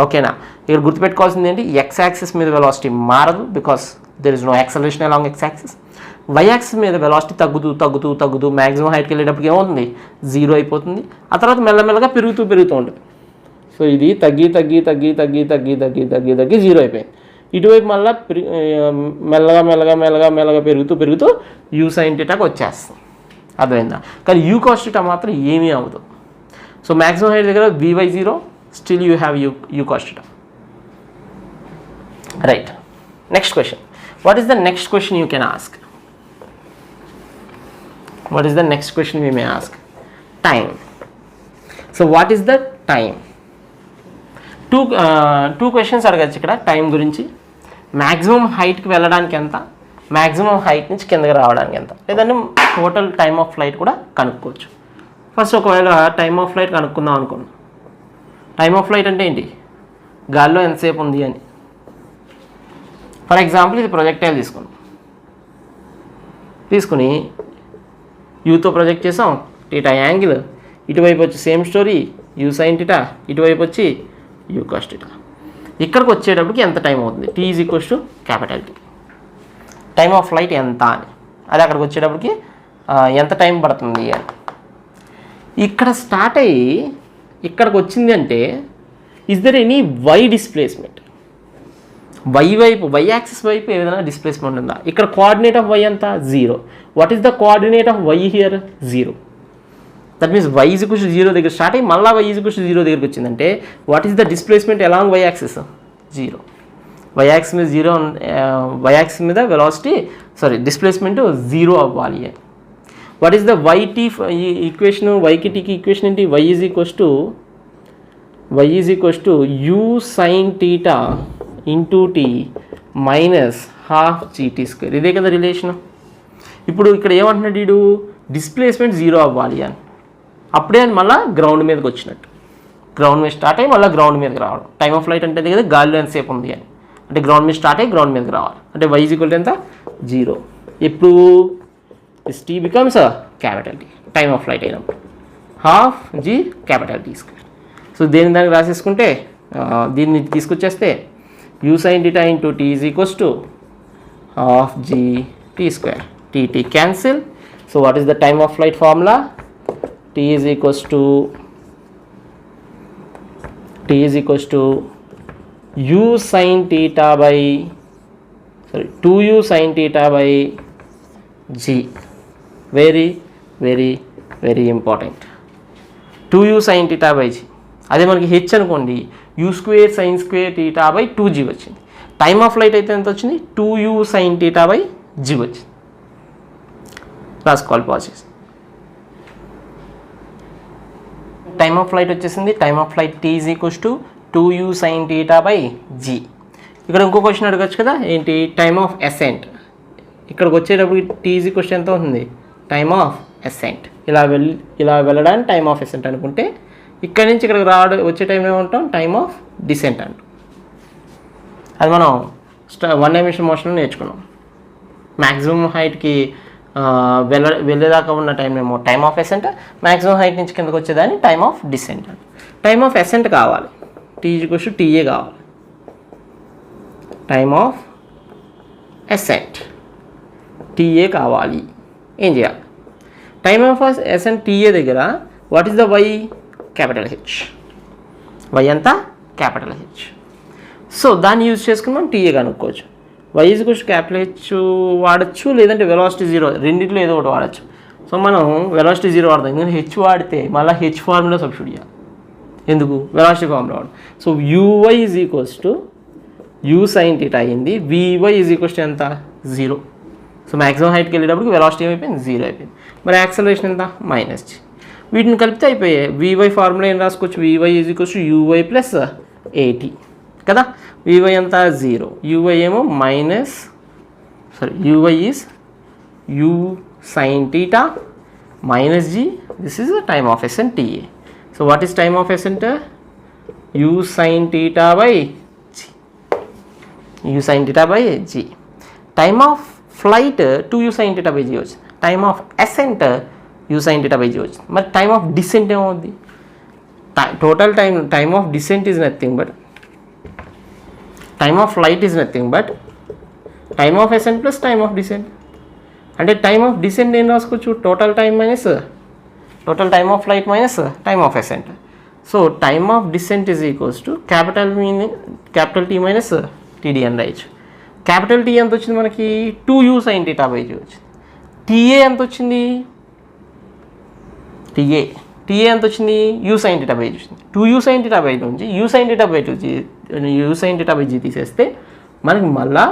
ఓకేనా. ఇక్కడ గుర్తుపెట్టుకోవాల్సింది ఏంటి? ఎక్స్ యాక్సిస్ మీద వెలాసిటీ మారదు, because there is no acceleration along x axis. Y axis మీద వెలాసిటీ తగ్గుతూ మ్యాక్సిమం హైట్కి వెళ్ళేటప్పటికి ఏమవుతుంది, 0 అయిపోతుంది. ఆ తర్వాత మెల్లమెల్లగా పెరుగుతూ ఉంటుంది. సో ఇది తగ్గి 0 అయిపోయింది. ఇటువైపు మళ్ళీ మెల్లగా పెరుగుతూ యూ సైన్ థీటాకి వచ్చేస్తుంది. అర్థమైందా? కానీ యూ కాస్ థీటా మాత్రం ఏమీ అవ్వదు. సో మ్యాక్సిమం హైట్ దగ్గర v/0, still you have you cos theta. Right. Next question. What is the next question you can ask? What is the next question we may ask? Time. So what is the time? Two questions అడగచ్చు ఇక్కడ టైం గురించి. మ్యాక్సిమం హైట్కి వెళ్ళడానికి ఎంత, మ్యాక్సిమం హైట్ నుంచి కిందకి రావడానికి ఎంత, లేదంటే టోటల్ టైమ్ ఆఫ్ ఫ్లైట్ కూడా కనుక్కోవచ్చు. ఫస్ట్ ఒకవేళ టైమ్ ఆఫ్ ఫ్లైట్ కనుక్కుందాం అనుకున్నాం. టైమ్ ఆఫ్ ఫ్లైట్ అంటే ఏంటి, గాల్లో ఎంతసేపు ఉంది అని. ఫర్ ఎగ్జాంపుల్ ఇది ప్రొజెక్టైల్ తీసుకుని యూతో ప్రొజెక్ట్ చేసాం, టీటా యాంగిల్, ఇటువైపు వచ్చి same story you sine theta, ఇటువైపు వచ్చి యూ కాస్ టీటా. ఇక్కడికి వచ్చేటప్పటికి ఎంత టైం అవుతుంది, T = T. Time of flight ఎంత అని, అది అక్కడికి వచ్చేటప్పటికి ఎంత టైం పడుతుంది అని. ఇక్కడ స్టార్ట్ అయ్యి ఇక్కడికి వచ్చింది అంటే is there any y displacement, y axis వైపు ఏదైనా డిస్ప్లేస్మెంట్ ఉందా? ఇక్కడ కోఆర్డినేట్ ఆఫ్ వై ఎంత, 0. What is the coordinate of y here, 0. That means y = 0 దగ్గర స్టార్ట్ అయ్యి మళ్ళీ y = 0 దగ్గరికి వచ్చిందంటే what is the displacement along y axis, 0. Y axis మీద వెలాసిటీ డిస్ప్లేస్మెంట్ 0 అవ్వాలి. What is the yt equation, yకి tకి ఈక్వేషన్ ఏంటి, y = u sin theta into t minus half gt². ఇదే కదా రిలేషన్. ఇప్పుడు ఇక్కడ ఏమంటున్నాడు వీడు, డిస్ప్లేస్మెంట్ 0 అవ్వాలి అని. అప్పుడే అని మళ్ళీ గ్రౌండ్ మీదకి వచ్చినట్టు, గ్రౌండ్ మీద స్టార్ట్ అయ్యి మళ్ళీ గ్రౌండ్ మీదకి రావడం. టైమ్ ఆఫ్ ఫ్లైట్ అంటే కదా గాల్లో ఎంతసేపు ఉంది అని, అంటే గ్రౌండ్ మీద స్టార్ట్ అయ్యి గ్రౌండ్ మీదకి రావాలి. అంటే y = ఎంత, 0. ఎప్పుడు T becomes T, time of flight అయినప్పుడు ½ G T². సో దానికి రాసేసుకుంటే దీన్ని తీసుకొచ్చేస్తే u sin theta into t is equals to ½ G T². T cancel. So what is the time of flight formula? T is equals to u sin theta by 2u sin theta by g. Very important. 2u sin theta by g. అదే మనకి h అనుకోండి, u² sin² theta by 2g వచ్చింది. టైమ్ ఆఫ్ ఫ్లైట్ అయితే ఎంత వచ్చింది, 2u sin theta by g వచ్చింది. రాసుకోవాలి ప్రాసెస్. టైమ్ ఆఫ్ ఫ్లైట్ వచ్చేసింది. Time of flight T = 2u sin theta by g. ఇక్కడ ఇంకో క్వశ్చన్ అడగచ్చు కదా, ఏంటి, టైమ్ ఆఫ్ అసెంట్. ఇక్కడికి వచ్చేటప్పుడు T = ఎంత అవుతుంది, టైమ్ ఆఫ్ అసెంట్. ఇలా వెళ్ళడానికి టైమ్ ఆఫ్ అసెంట్ అనుకుంటే, ఇక్కడ నుంచి ఇక్కడికి వచ్చే టైం ఏమంటాం, టైమ్ ఆఫ్ డిసెంట్ అంటాం. అది మనం 1 డైమెన్షన్ మోషన్లో నేర్చుకున్నాం. మ్యాక్సిమం హైట్కి వెళ్ళేదాకా ఉన్న టైం ఏమో time of ascent, maximum height నుంచి కిందకి వచ్చేదాన్ని time of descent. Time of ascent కావాలి, T = TA కావాలి. టైమ్ ఆఫ్ అసెంట్ TA కావాలి. ఏం చేయాలి, టైమ్ ఆఫ్ అసెంట్ TA దగ్గర what is the y, H. Y ఎంత, H. సో దాన్ని యూజ్ చేసుకుని మనం TA కనుక్కోవచ్చు. y = H వాడచ్చు, లేదంటే వెలాసిటీ 0, రెండింటిలో ఏదో ఒకటి వాడచ్చు. సో మనం వెలాసిటీ 0 వాడతాం, ఎందుకంటే h వాడితే మళ్ళీ h ఫార్ములా సబ్స్టిట్యూట్ చేయాలి. ఎందుకు, వెలాసిటీ ఫార్ములా వాడు. So uy = u sin theta అయింది, vy = ఎంత, 0. సో మ్యాక్సిమం హైట్కి వెళ్ళేటప్పుడు వెలాసిటీ ఏమైపోయింది, 0 అయిపోయింది. మరి యాక్సలరేషన్ ఎంత, -g. వీటిని కలిపితే అయిపోయాయి. vy ఫార్ములా ఏం రాసుకోవచ్చు, vy = uy + at కదా. vy ఎంత, 0. uy ఏమో uy is u sin theta minus g. This is the time of ascent TA. So what is time of ascent, u sin theta by g. Time of flight 2u sin theta by g వచ్చింది. Time of ascent u sin theta by g వచ్చింది. మరి టైమ్ ఆఫ్ డిసెంట్ ఏమవుద్ది, total time of descent is nothing but time of flight is nothing but time of ascent plus time of descent. అంటే టైమ్ ఆఫ్ డిసెంట్ ఏం రాసుకోవచ్చు, total time time of flight minus time of ascent. So time of descent is equals to capital T minus TD అని రాయొచ్చు. క్యాపిటల్ టీ ఎంత వచ్చింది మనకి, 2u sin θ/g వచ్చింది. టీఏ ఎంత వచ్చింది, టీఏ ఎంత వచ్చింది, u sin θ/g వచ్చింది. 2u sin θ/g నుంచి u sin θ/g తీసేస్తే మనకి మళ్ళా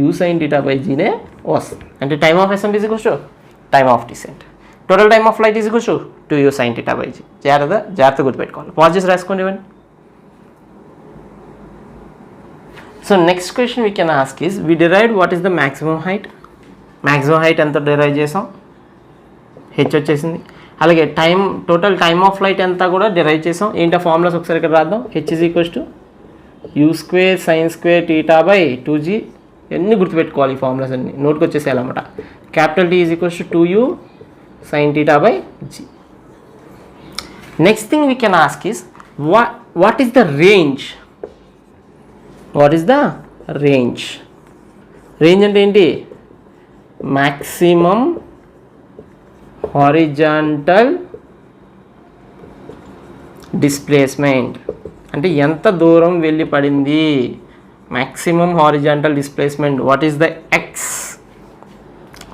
u sin θ/gనే వస్తుంది. అంటే time of ascent is equals to time of descent, total time of flight is equals to 2u sin θ/g. జాగ్రత్త గుర్తుపెట్టుకోవాలి. పాజ్ చేసి రాసుకోండి ఇవ్వండి. So next question we can ask is, we derived what is the maximum height. Maximum height ఎంత డిరైవ్ చేసాం, హెచ్ వచ్చేసింది. అలాగే టోటల్ టైమ్ ఆఫ్ ఫ్లైట్ ఎంత కూడా డిరైవ్ చేసాం. ఏంటో ఫార్ములాస్ ఒకసారి ఇక్కడ రాద్దాం. H is equals to u² sin² θ/2g. ఇవన్నీ గుర్తుపెట్టుకోవాలి, ఈ ఫార్ములాస్ అన్ని నోట్కి వచ్చేసేయాలన్నమాట. Capital T is equals to 2u sin θ/g. Next thing we can ask is, what is the range. What is the range? Range అంటే ఏంటి, మ్యాక్సిమం హారిజాంటల్ డిస్ప్లేస్మెంట్. అంటే ఎంత దూరం వెళ్ళి పడింది, maximum horizontal displacement. What is the x,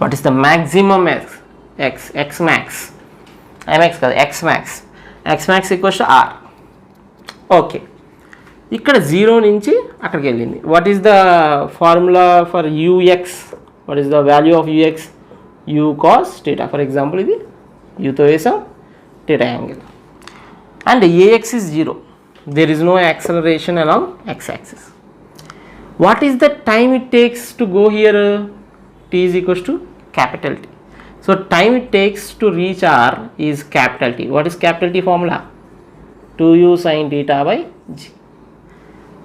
what is the maximum x max, IMAX కాదు x max equals to r. Okay, ఇక్కడ 0 నుంచి అక్కడికి వెళ్ళింది. What is the formula for u x, what is the value of u x, u cos theta. For example ఇది యూతో వేసాం theta angle. And a x is 0, there is no acceleration along x axis. What is the time it takes to go here, t is equals to capital T. So time it takes to reach R is capital T. What is capital T formula, 2u sin θ/g.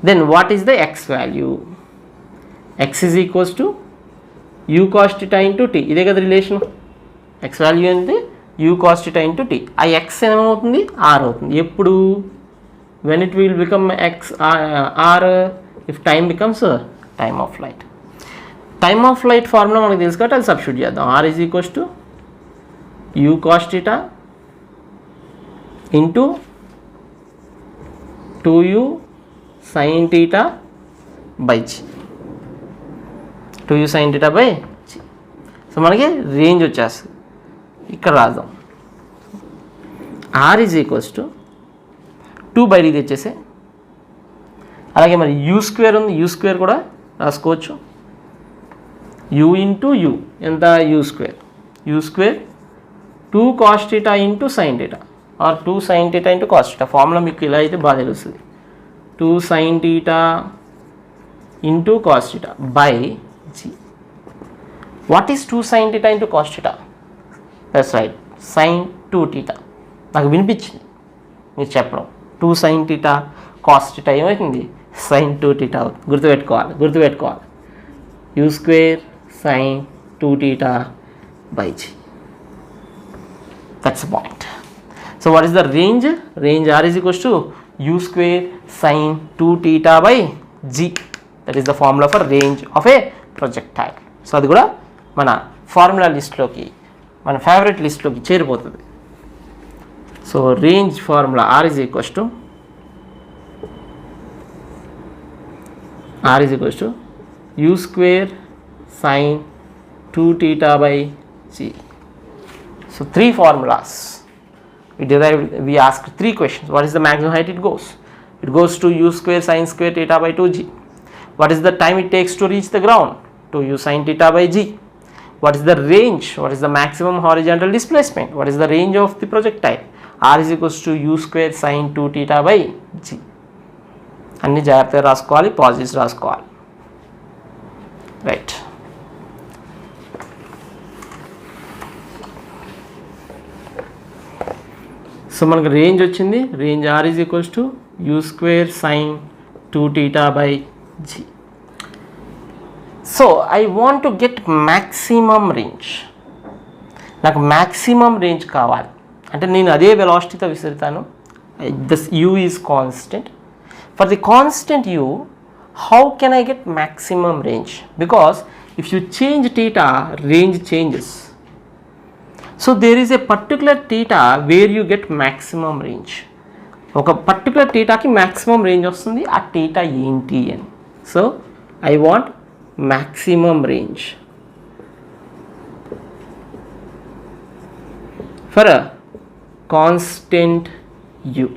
Then what is the x value? X is equals to u cos θ into t. ఇదే కదా రిలేషన్. x వాల్యూ అంటే u cos θ into t. ఆ x ఏమవుతుంది, r అవుతుంది. ఎప్పుడు, when it will become x r, if time becomes time of flight. Time of flight formula మనకు తెలుసు కాబట్టి అది సబ్స్టిట్యూట్ చేద్దాం. r is equals to u cos θ into 2u sin θ/g. 2u sin θ/g. So మనకి రేంజ్ వచ్చేస్తుంది. ఇక్కడ రాద్దాం, r is equals to 2/d తెచ్చేసే. అలాగే మరి u² ఉంది, u² కూడా రాసుకోవచ్చు. u ఇంటూ u ఎంత, u² 2 cos θ into sin θ or 2 sin θ into cos θ. Formula మీకు ఇలా అయితే బాగా తెలుస్తుంది. 2 sin θ into cos θ by g. What is 2 sin θ into cos θ? That's right, sin 2θ. నాకు వినిపించింది మీరు చెప్పడం. 2 sin θ cos θ ఏమవుతుంది, sin 2θ అవుతుంది. గుర్తుపెట్టుకోవాలి. u² sin 2θ by g. That's the point. So what is the range? Range r is equals to u² sin 2θ/g. That is the formula for range of a projectile. సో అది కూడా మన ఫార్ములా లిస్ట్లోకి, మన ఫేవరెట్ లిస్ట్లోకి చేరిపోతుంది. So range formula r is equals to u² sin 2θ/g. So 3 formulas. We asked 3 questions. What is the maximum height it goes? It goes to u² sin² θ/2g. What is the time it takes to reach the ground? 2u sin θ/g. What is the range? What is the maximum horizontal displacement? What is the range of the projectile? r is equals to u² sin 2θ/g. అన్ని జాగ్రత్తగా రాసుకోవాలి, పాజిటివ్స్ రాసుకోవాలి. రైట్. సో మనకు రేంజ్ వచ్చింది. Range r is equals to u² sin 2θ/g. So I want to get maximum range. నాకు మ్యాక్సిమం రేంజ్ కావాలి అంటే నేను అదే వెలాసిటీతో విసురుతాను. This u is constant. For the constant u, how can I get maximum range? Because if you change theta, range changes. So there is a particular theta where you get maximum range. ఒక పర్టికులర్ థీటాకి మ్యాక్సిమం రేంజ్ వస్తుంది. ఆ థీటా ఏంటి అని. So I want maximum range for a constant you.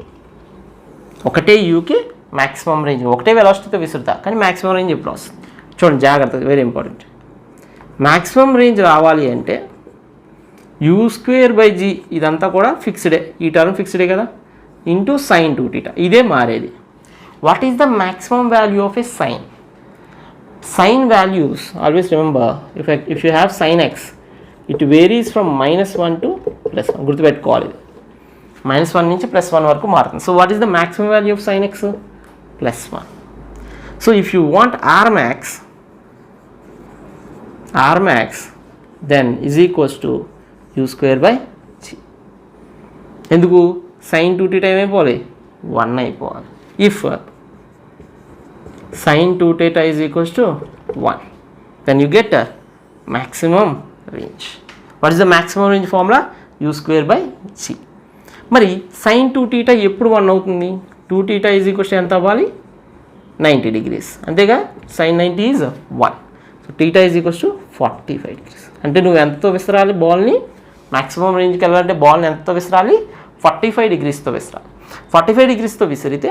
ఒకటే యూకి మ్యాక్సిమం రేంజ్, ఒకటే వెలాసిటీతో విసురుతా, కానీ మ్యాక్సిమం రేంజ్ ఎప్పుడు వస్తుంది చూడండి, జాగ్రత్త, వెరీ ఇంపార్టెంట్. మ్యాక్సిమం రేంజ్ రావాలి అంటే యూ స్క్వేర్ బై జీ, ఇదంతా కూడా ఫిక్స్డే, ఈ టర్మ్ ఫిక్స్డే కదా, ఇంటూ సైన్ 2θ, ఇదే మారేది. What is the maximum value of a sine? Sine values always remember, if you have sine x, it varies from -1 to +1, గుర్తుపెట్టుకోవాలి. -1 నుంచి +1 వరకు మారుతుంది. So what is the maximum value of sine x? +1. So if you want r max then is equals to u square by g. ఎందుకు? sin 2θ ఏమైపోవాలి? 1 అయిపోవాలి. If sin 2θ is equals to 1, then you get maximum range. What is the maximum range formula? U square by g. మరి sin 2θ ఎప్పుడు 1 అవుతుంది? 2θ ఈజ్ ఈక్వల్స్ టు ఎంత అవ్వాలి? 90 degrees, అంతేగా. sin 90 is 1. So θ is equals to 45 degrees. అంటే నువ్వు ఎంతతో విసరాలి బాల్ని? మ్యాక్సిమం రేంజ్కి వెళ్ళాలంటే బాల్ని ఎంతతో విసరాలి? 45 degreesతో విసరాలి. 45 degreesతో విసిరితే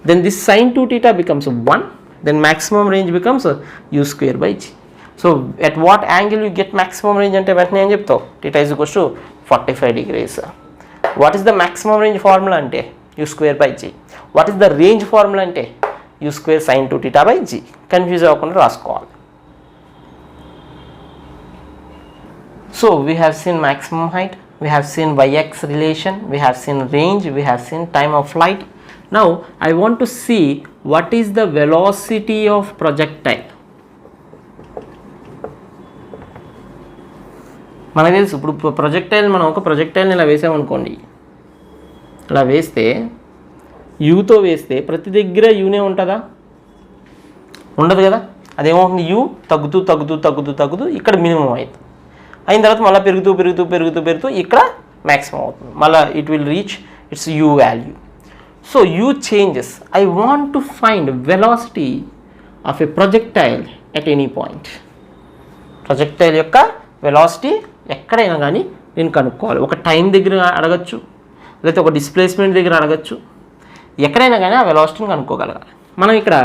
then this sin 2θ becomes 1, then maximum range becomes u square by g. So at what angle you get maximum range అంటే వెంటనే ఏం చెప్తావు? θ is equals to 45 degrees. What is the maximum range formula అంటే? u square by g. What is the range formula అంటే? u square sin 2θ by g. Confuse అవ్వకుండా రాసుకోవాలి. So we have seen maximum height, we have seen yx relation, we have seen range, we have seen time of flight. Now I want to see what is the velocity of projectile. మనకు తెలుసు ఇప్పుడు ప్రొజెక్టైల్, మనం ఒక ప్రొజెక్టైల్ని ఇలా వేసామనుకోండి, ఇలా వేస్తే యూతో వేస్తే ప్రతి దగ్గర యూనే ఉంటుందా? ఉండదు కదా. అదేమవుతుంది? యూ తగ్గుతూ తగ్గుతూ తగ్గుతూ తగ్గుతూ ఇక్కడ మినిమం అవుతుంది. అయిన తర్వాత మళ్ళీ పెరుగుతూ పెరుగుతూ పెరుగుతూ పెరుగుతూ ఇక్కడ మ్యాక్సిమం అవుతుంది. మళ్ళీ it will reach its you value. So you changes. I want to find velocity of a projectile at any point. Projectile యొక్క వెలాసిటీ ఎక్కడైనా కానీ నేను కనుక్కోవాలి. ఒక టైం దగ్గర అడగచ్చు, లేకపోతే ఒక డిస్ప్లేస్మెంట్ దగ్గర అడగచ్చు, ఎక్కడైనా కానీ ఆ వెలాసిటీని కనుక్కోగలగాలి. మనం ఇక్కడ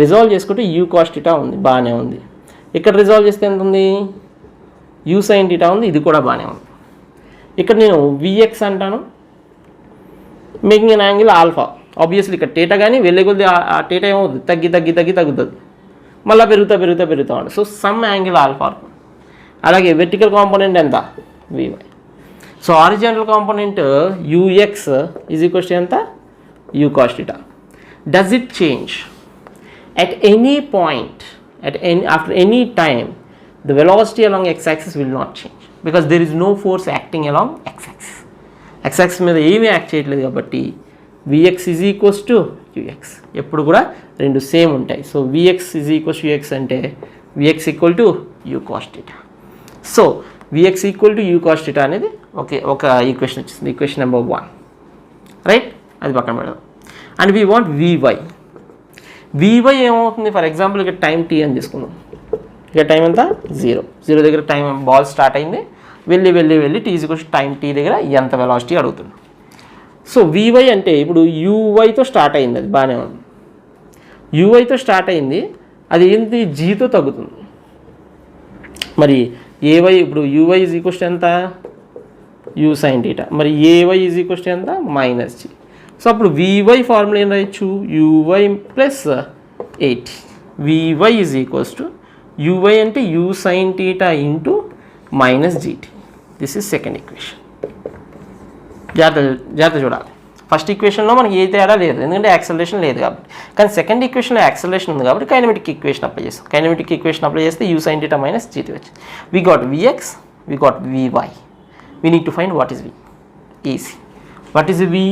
రిజాల్వ్ చేసుకుంటే యూ కాస్ట్ θ ఉంది, బాగానే ఉంది. ఇక్కడ రిజాల్వ్ చేస్తే ఎంత ఉంది? యూ సైన్ θ ఉంది, ఇది కూడా బాగానే ఉంది. ఇక్కడ నేను విఎక్స్ అంటాను, making an angle alpha. Obviously ఇక్కడ θ కానీ వెళ్ళే కొద్ది ఆ θ ఏమవుతుంది? తగ్గి తగ్గి తగ్గి తగ్గుతుంది, మళ్ళీ పెరుగుతా పెరుగుతా పెరుగుతూ ఉంటుంది. So some angle alpha. అలాగే వెర్టికల్ కాంపోనెంట్ ఎంత? V y. So horizontal component u x is equals to ఎంత? U cos θ. Does it change at any point, after any time? The velocity along x-axis will not change because there is no force acting along x-axis. x-axis మీద ఏమీ యాక్ట్ చేయట్లేదు కాబట్టి vx is equals to ux. ఎప్పుడు కూడా రెండు సేమ్ ఉంటాయి. So vx is equals to ux అంటే vx equal to u cos θ. So vx equal to u cos θ అనేది ఒక ఈక్వేషన్ వచ్చింది, ఈక్వేషన్ నెంబర్ 1, రైట్? అది పక్కన పెడదాం. అండ్ వీ వాంట్ vy ఏమవుతుంది? ఫర్ ఎగ్జాంపుల్ ఇక్కడ టైం t అని తీసుకుందాం. ఇక్కడ టైం ఎంత? 0 దగ్గర టైం బాల్ స్టార్ట్ అయింది, వెళ్ళి వెళ్ళి వెళ్ళి t ఈక్వల్స్ టైం t దగ్గర ఎంత వెలాసిటీ అడుగుతుంది. సో vy అంటే ఇప్పుడు uyతో స్టార్ట్ అయింది, అది బాగానే ఉంది. uyతో స్టార్ట్ అయింది, అది ఏంటి? జీతో తగ్గుతుంది. మరి ay ఇప్పుడు uy ఈజ్ ఈక్వల్స్ ఎంత? u sin θ. మరి ay ఈజ్ ఈక్వల్స్ ఎంత? -g. సో అప్పుడు vy ఫార్ములా ఏం రాయొచ్చు? uy plus 8. vy is equals to uy అంటే u sin θ into -gt. This is second equation. జాగ్రత్త చూడాలి. ఫస్ట్ ఈక్వేషన్లో మనకి ఏ తేడా లేదు, ఎందుకంటే యాక్సలరేషన్ లేదు కాబట్టి. కానీ సెకండ్ ఈక్వేషన్లో యాక్సలరేషన్ ఉంది కాబట్టి కైనమెటిక్ ఈక్వేషన్ అప్లై చేస్తాం. కైనమెటిక్ ఈక్వేషన్ అప్లై చేస్తే u sin θ మైనస్ gt వచ్చింది. We got vx, we got vy. We need to find what is v. Easy. What is v?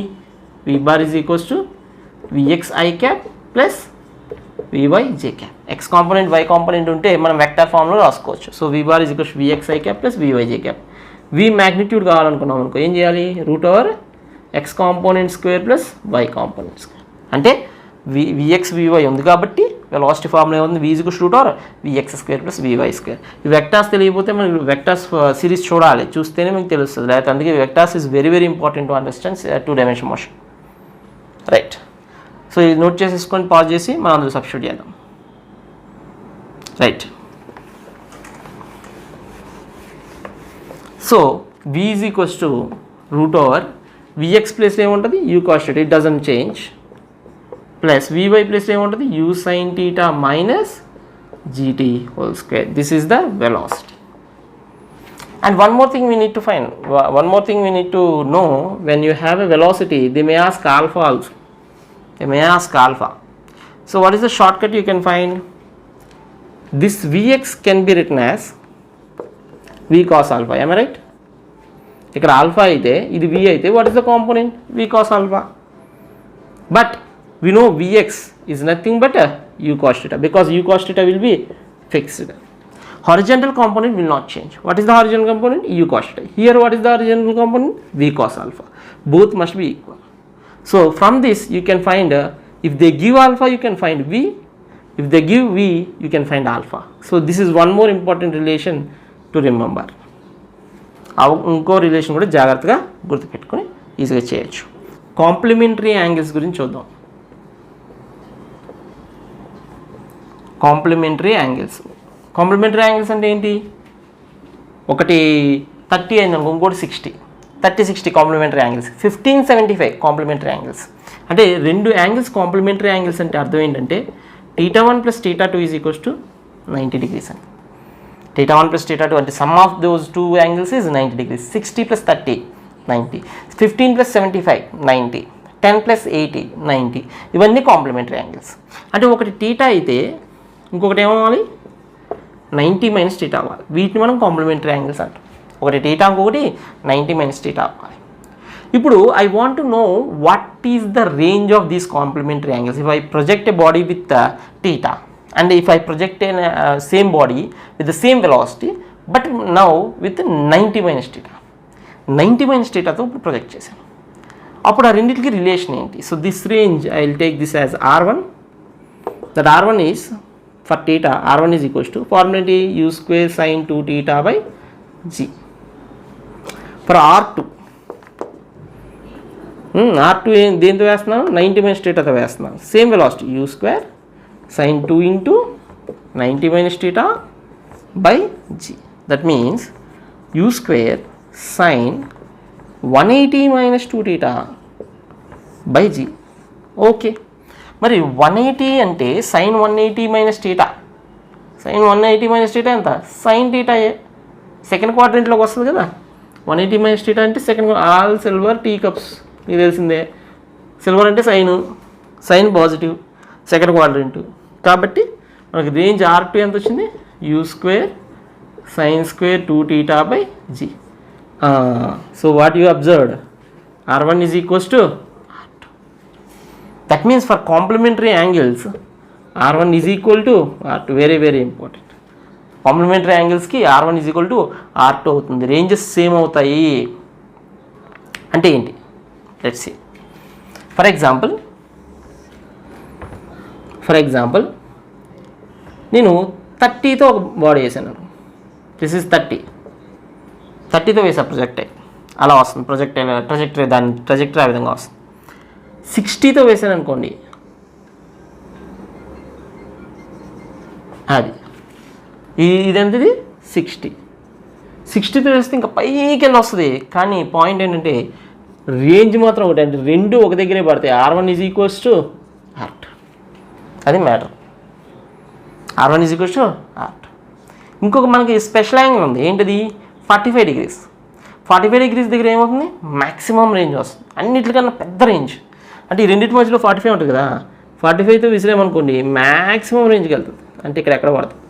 v bar is equals to vx I cap plus vy j cap. X component y component ఉంటే మనం వెక్టర్ ఫామ్లో రాసుకోవచ్చు. So v bar is equals v x i cap plus v y j cap. V magnitude కావాలనుకున్నాం అనుకో ఏం చేయాలి, root over x component square plus y component square. అంటే విఎక్స్ వివై ఉంది కాబట్టి వెలాసిటీ ఫార్ములా ఏముంది, v is equals root over v x square plus v y square. ఈ వెక్టార్స్ తెలియకపోతే మనం వెక్టార్స్ సిరీస్ చూడాలి, చూస్తేనే మీకు తెలుస్తుంది. లేకపోతే అందుకే vectors is very very important to understand two dimension motion. Right. So ఇది నోట్ చేసేసుకొని పాజ్ చేసి మనం అందులో సబ్స్టిట్యూట్ చేద్దాం. Right. So v is equals to root over v x place ఏముంటుంది u cos theta, it doesn't change, plus v y place ఏముంటుంది u sine theta minus gt whole square. This is the velocity. And one more thing we need to find, one more thing we need to know, when you have a velocity they may ask alpha also, they may ask alpha. So what is the shortcut you can find? This vx can be written as v cos alpha, am I right? ఇక్కడ ఆల్ఫా అయితే ఇది v అయితే what is the component v cos alpha, but we know vx is nothing but u cos theta because u cos theta will be fixed. Horizontal component will not change. What is the horizontal component? U cos theta. Here what is the horizontal component? V cos alpha. Both must be equal. So from this you can find if they give alpha you can find v, if they give v you can find alpha. So this is one more important relation to remember. ఇంకో రిలేషన్ కూడా జాగ్రత్తగా గుర్తుపెట్టుకొని ఈజీగా చేయొచ్చు. కాంప్లిమెంటరీ యాంగిల్స్ గురించి చూద్దాం. కాంప్లిమెంటరీ యాంగిల్స్ అంటే ఏంటి, ఒకటి 30 అయింది అనుకో, ఇంకోటి 60, 30-60 కాంప్లిమెంటరీ యాంగిల్స్, 15-75 కాంప్లిమెంటరీ యాంగిల్స్. అంటే రెండు యాంగిల్స్ కాంప్లిమెంటరీ యాంగిల్స్ అంటే అర్థం ఏంటంటే θ1 + θ2 ఈజ్ ఈక్వల్స్ టు 90 degrees అని. θ1 + θ2 అంటే some of those two angles is 90 degrees. 60 + 30 90, 15 + 75 90, 10 + 80 90. ఇవన్నీ కాంప్లిమెంటరీ యాంగిల్స్. అంటే ఒకటి θ అయితే ఇంకొకటి ఏమవ్వాలి 90 - θ అవ్వాలి. వీటిని మనం కాంప్లిమెంటరీ యాంగిల్స్ అంటాం. ఒకటి θ ఇంకొకటి 90 - θ అవ్వాలి. ఇప్పుడు I want to know what is the range of these complementary angles if I project a body with θ and if I project a same body with the same velocity but now with 90 - θ, 90 - θతో ప్రొజెక్ట్ చేశాను. అప్పుడు ఆ రెండింటికి రిలేషన్ ఏంటి? So this range I will take this as r1, that r1 is for θ, r1 is equals to formula u² sin 2θ/g. For r2 దేంతో వేస్తున్నాను 90 - θతో వేస్తున్నాను. Same velocity u² sin 2 into 90 - θ/g. That means u² sin 180 - 2θ/g. Okay, మరి 180 అంటే sin 180 - θ, sin 180 - θ ఎంత sin θ. సెకండ్ క్వాడ్రంట్లోకి వస్తుంది కదా 180 - θ అంటే second. All silver tea cups మీకు తెలిసిందే. సిల్వర్ అంటే సైన్ పాజిటివ్ సెకండ్ క్వాడ్రంట్. కాబట్టి మనకి రేంజ్ r2 ఎంత వచ్చింది u² sin² 2θ/g. So what you observed r1 is equals to r2. That means for complementary angles r1 is equal to r2. Very very important. Complementary యాంగిల్స్కి r1 is equal to r2 అవుతుంది. రేంజెస్ సేమ్ అవుతాయి అంటే ఏంటి? Let's see. ఫర్ ఎగ్జాంపుల్ నేను 30తో ఒక బాడీ వేసాను. దిస్ ఈజ్ 30తో వేసా ప్రొజెక్ట్ అలా వస్తుంది. ట్రజెక్టరీ దాని ట్రజెక్టరీ ఆ విధంగా వస్తుంది. 60తో వేసాను అనుకోండి, అది ఇదెంతది 60తో వేస్తే ఇంకా పైకి వెళ్ళి వస్తుంది. కానీ పాయింట్ ఏంటంటే రేంజ్ మాత్రం ఒకటి, అంటే రెండు ఒక దగ్గరే పడతాయి. r1 is equals to r2. అది matter. r1 is equals to r2. ఇంకొక మనకి స్పెషల్ యాంగిల్ ఉంది. ఏంటిది 45 degrees. 45 degrees దగ్గర ఏమవుతుంది మ్యాక్సిమం రేంజ్ వస్తుంది. అన్నిటికన్నా పెద్ద రేంజ్. అంటే ఈ రెండింటి మధ్యలో 45 ఉంటుంది కదా, 45తో విసిరేమనుకోండి మ్యాక్సిమం రేంజ్కి వెళ్తుంది. అంటే ఇక్కడ ఎక్కడ పడుతుంది.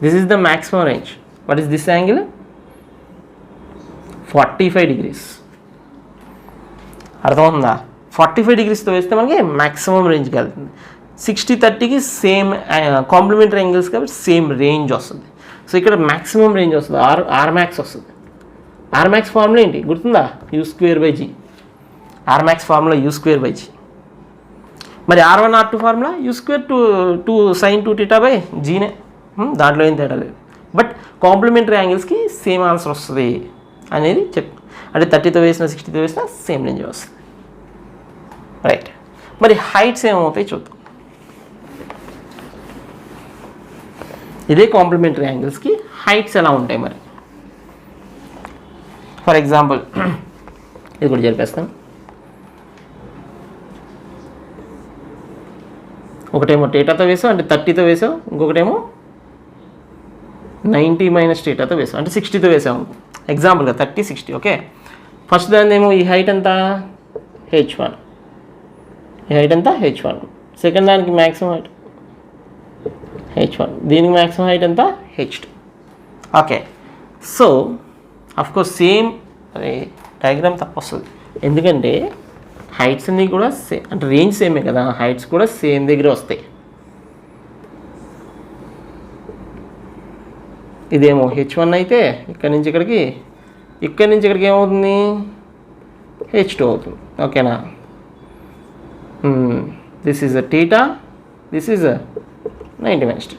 This is the maximum range. What is this angle 45 degrees. అర్థమవుతుందా? 45 degreesతో వేస్తే మనకి మ్యాక్సిమం రేంజ్కి వెళ్తుంది. 60 30కి సేమ్ కాంప్లిమెంటరీ యాంగిల్స్ కాబట్టి సేమ్ రేంజ్ వస్తుంది. సో ఇక్కడ మ్యాక్సిమం రేంజ్ వస్తుంది, ఆర్ మ్యాక్స్ వస్తుంది. ఆర్ మ్యాక్స్ ఫార్ములా ఏంటి గుర్తుందా? u²/g. R max formula u²/g. మరి R1 R2 formula u²2 sin 2θ/gనే. దాంట్లో ఏం తేడా లేదు. బట్ కాంప్లిమెంటరీ యాంగిల్స్కి సేమ్ ఆన్సర్ వస్తుంది అనేది చెప్పు. అంటే 30తో వేసినా 60తో వేసినా సేమ్ రేంజ్ వస్తుంది. రైట్. మరి హైట్స్ ఏమవుతాయి చూద్దాం. ఇదే కాంప్లిమెంటరీ యాంగిల్స్కి హైట్స్ ఎలా ఉంటాయి మరి? ఫర్ ఎగ్జాంపుల్ ఇది కూడా జరిపేస్తాను. ఒకటేమో θతో వేసావు అంటే 30తో వేసావు, ఇంకొకటేమో 90 - θతో వేసావు అంటే 60తో వేసావు. ఎగ్జాంపుల్గా 30 60. ఓకే, ఫస్ట్ దాని ఏమో ఈ హైట్ ఎంత h1, ఈ హైట్ ఎంత h1. సెకండ్ దానికి మ్యాక్సిమం హైట్ h1, దీనికి మ్యాక్సిమం హైట్ ఎంత h2. Okay, so of course same diagram తప్పు వస్తుంది, ఎందుకంటే హైట్స్ అన్నీ కూడా సేమ్ అంటే రేంజ్ సేమే కదా, హైట్స్ కూడా సేమ్ దగ్గర వస్తాయి. ఇదేమో h1 అయితే ఇక్కడి నుంచి ఇక్కడికి, ఇక్కడి నుంచి ఇక్కడికి ఏమవుతుంది h2 అవుతుంది. ఓకేనా? This is a θ, this is a 90 - θ.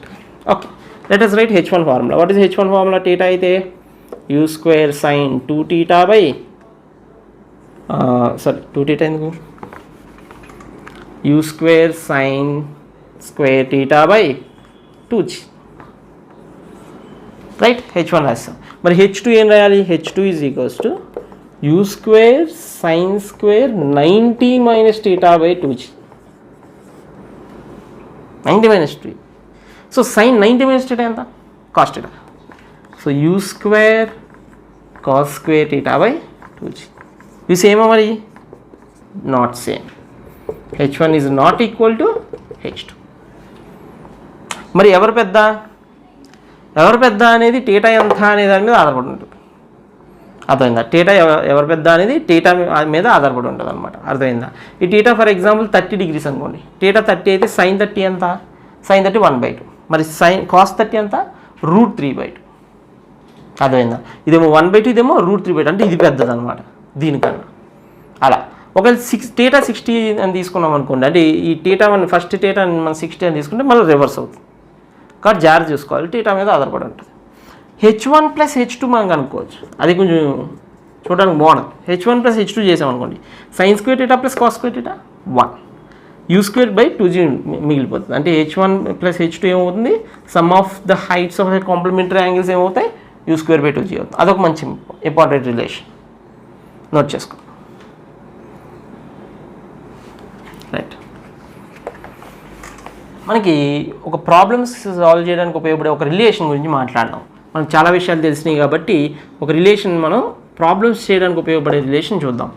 Okay, let us write h1 formula. What is h1 formula? θ అయితే u² sin 2θ/, సారీ 2θ ఎందుకు, u² sin θ/2g. Right, h1 రాస్తాం. మరి h2 ఏం రాయాలి? h2 is equals to u² sin 90 - θ/2g. 90 - 2. సో sin 90 - θ ఎంత? cos θ. సో u² cos² θ/2g. ఇవి సేమా మరి? Not same. h1 is not equal to h2. మరి ఎవరు పెద్ద అనేది θ ఎంత అనే దాని మీద ఆధారపడి ఉంటుంది. అర్థమైందా? θ ఎవరు పెద్ద అనేది θ మీద ఆధారపడి ఉంటుంది అనమాట. అర్థమైందా? ఈ θ ఫర్ ఎగ్జాంపుల్ 30 degrees అనుకోండి. θ 30 అయితే sin 30 ఎంత? sin 30 1/2. మరి cos 30 ఎంత? √3/2. అర్థమైందా? ఇదేమో 1/2, ఇదేమో √3/2. అంటే ఇది పెద్దది అనమాట దీనికన్నా. అలా ఒకవేళ θ 60 అని తీసుకున్నాం అనుకోండి, అంటే ఈ θ ఫస్ట్ θ మనం 60 అని తీసుకుంటే మళ్ళీ రివర్స్ అవుతుంది. కాబట్టి జాగ్రత్త చూసుకోవాలి, θ మీద ఆధారపడి ఉంటుంది. h1 + h2 మనం కనుక్కోవచ్చు, అది కొంచెం చూడడానికి బాగుంటుంది. h1 + h2 చేసామనుకోండి, sin² θ + cos² θ 1, u²/2g మిగిలిపోతుంది. అంటే h1 + h2 ఏమవుతుంది? Sum of the heights of the complementary angles ఏమవుతాయి? u²/2g అవుతుంది. అదొక మంచి ఇంపార్టెంట్ రిలేషన్, నోట్ చేసుకో. రైట్, మనకి ఒక ప్రాబ్లమ్స్ సాల్వ్ చేయడానికి ఉపయోగపడే ఒక రిలేషన్ గురించి మాట్లాడదాం. మనకు చాలా విషయాలు తెలిసినాయి కాబట్టి ఒక రిలేషన్, మనం ప్రాబ్లమ్స్ చేయడానికి ఉపయోగపడే రిలేషన్ చూద్దాం.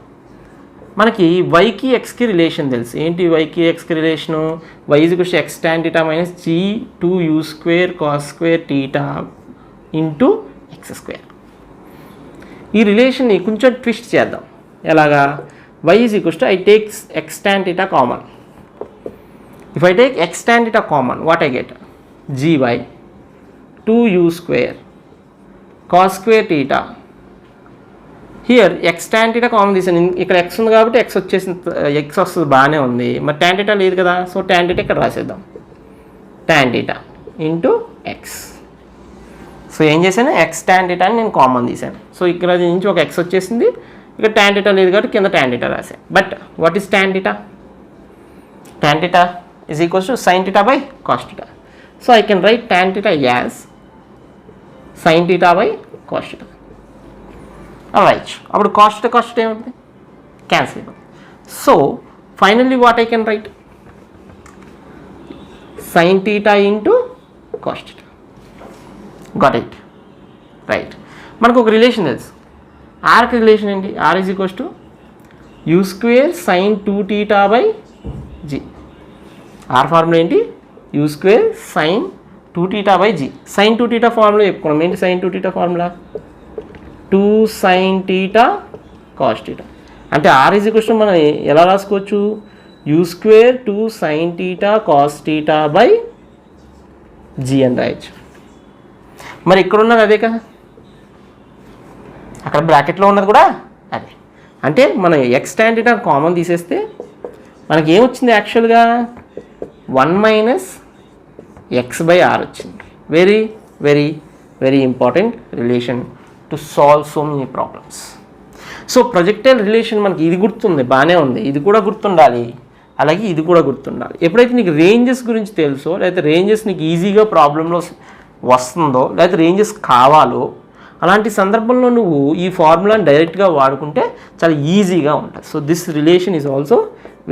మనకి వైకి ఎక్స్కి రిలేషన్ తెలుసు. ఏంటి వైకి ఎక్స్కి relation? y = x tan θ - g 2u² cos² θ x². ఈ రిలేషన్ని కొంచెం ట్విస్ట్ చేద్దాం. ఎలాగా? y = I take x tan θ common. If I take x tan θ common, what I get? gy 2u² cos² θ. Here x tan θ common తీసాను. ఇక్కడ x ఉంది కాబట్టి x వచ్చేసింది, x వస్తుంది, బాగానే ఉంది. మరి tan θ లేదు కదా, సో tan θ ఇక్కడ రాసేద్దాం. tan θ x. సో ఏం చేశాను? x tan θ అని నేను కామన్ తీసాను. సో ఇక్కడ నుంచి ఒక x వచ్చేసింది, ఇక్కడ tan θ లేదు కాబట్టి కింద tan θ రాసాను. But what is tan θ? tan θ is equals to sin θ/cos θ. So I can write tan θ as sin θ/cos θ. Alright, అప్పుడు cos θ ఏమవుతుంది? క్యాన్సిల్ అయిపోతుంది. So finally what I can write? sin θ cos θ. Got it? Right, మనకు ఒక రిలేషన్ తెలుసు. ఆర్కి రిలేషన్ ఏంటి? r is equals to u² sin 2θ/g. R formula ఏంటి? u² sin 2θ/g. sin 2θ formula చెప్పుకున్నాం. ఏంటి sin 2θ ఫార్ములా? 2 sin θ cos θ. అంటే r is equals to మనం ఎలా రాసుకోవచ్చు? U square 2 sin θ cos θ by g అని రాయొచ్చు. మరి ఇక్కడ ఉన్నది అదే కదా, అక్కడ బ్రాకెట్లో ఉన్నది కూడా అదే. అంటే మనం ఎక్స్ tan θ కామన్ తీసేస్తే మనకి ఏమొచ్చింది యాక్చువల్గా 1 మైనస్ ఎక్స్ బై ఆర్ వచ్చింది. Very very very important relation to solve so many problems. So projectile relation మనకి ఇది గుర్తుంది, బాగానే ఉంది, ఇది కూడా గుర్తుండాలి, అలాగే ఇది కూడా గుర్తుండాలి. ఎప్పుడైతే నీకు రేంజెస్ గురించి తెలుసో, లేకపోతే రేంజెస్ నీకు ఈజీగా ప్రాబ్లంలో వస్తుందో, లేకపోతే రేంజెస్ కావాలో, అలాంటి సందర్భంలో నువ్వు ఈ ఫార్ములాని డైరెక్ట్గా వాడుకుంటే చాలా ఈజీగా ఉంటుంది. So this relation is also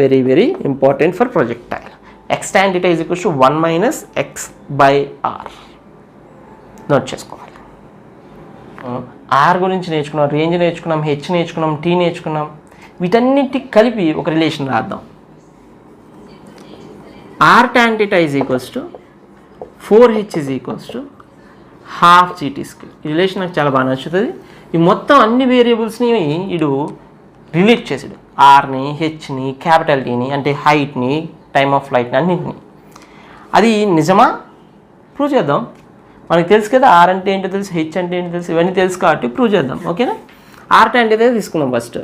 very very important for projectile. X tan θ is equals to 1 minus x by r. Note చేసుకోవాలి. ఆర్ గురించి నేర్చుకున్నాం, రేంజ్ నేర్చుకున్నాం, హెచ్ నేర్చుకున్నాం, టీ నేర్చుకున్నాం. వీటన్నిటికి కలిపి ఒక రిలేషన్ రాద్దాం. R tan θ is equals to 4h is equals to half G T square. ఈ రిలేషన్ నాకు చాలా బాగా నచ్చుతుంది. ఈ మొత్తం అన్ని వేరియబుల్స్ని ఇడు రిలేట్ చేసాడు, ఆర్ని, హెచ్ని, క్యాపిటల్ టీని అంటే హైట్ని, టైమ్ ఆఫ్ ఫ్లైట్ని, అన్నింటినీ. అది నిజమా ప్రూవ్ చేద్దాం. మనకు తెలుసు కదా ఆర్ అంటే ఏంటో తెలుసు, హెచ్ అంటే ఏంటో తెలుసు, ఇవన్నీ తెలుసు కాబట్టి ప్రూవ్ చేద్దాం. ఓకేనా? ఆర్ tan θ తీసుకుందాం ఫస్ట్.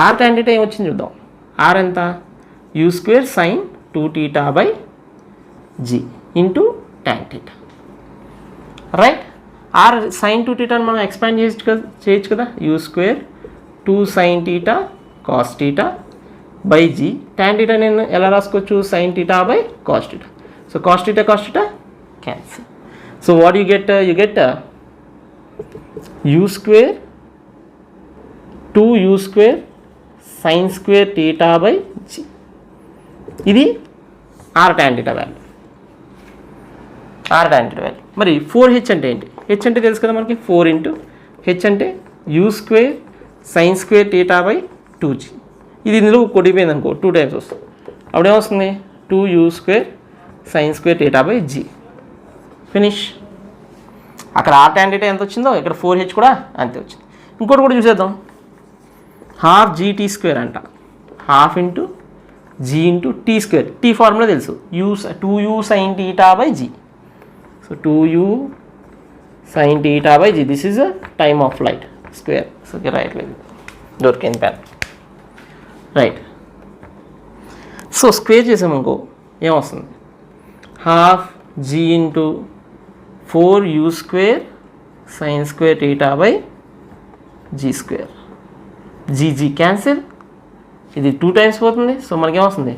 ఆర్ tan θ ఏమొచ్చింది చూద్దాం. ఆర్ ఎంత? U square sine 2θ by G into tan θ. Right? R sine 2θ మనం ఎక్స్పాండ్ చేయొచ్చు కదా. U square 2 sin θ cos θ by G. tan θ నేను ఎలా రాసుకోవచ్చు? sin θ by cos θ. So cos θ cancel. So what do you get? You get u square 2u square sin square theta by g. ఇది r tan θ value. r tan θ value. మరి 4h అంటే ఏంటి? h అంటే తెలుసు కదా మనకి, 4 ఇంటూ h అంటే u square sin square theta by 2g. ఇది ఇందులో కొట్టిపోయింది అనుకో, 2 టైమ్స్ వస్తుంది. అప్పుడు ఏమొస్తుంది? 2u square sin square theta by g. Finish. అక్కడ r tan θ ఎంత వచ్చిందో ఇక్కడ 4h కూడా అంతే వచ్చింది. ఇంకోటి కూడా చూసేద్దాం. హాఫ్ జీటీ స్క్వేర్ అంట, half into G into T square. T formula తెలుసు, 2u sin θ by G. So 2u sin θ by G. This is a time of flight square. So రాయట్లేదు, దొరికింది పెన్. రైట్. సో స్క్వేర్ చేసామనుకో ఏమొస్తుంది? Half G into 4u square sin square θ by G square. G cancel, ఇది 2 టైమ్స్ పోతుంది. సో మనకేమొస్తుంది?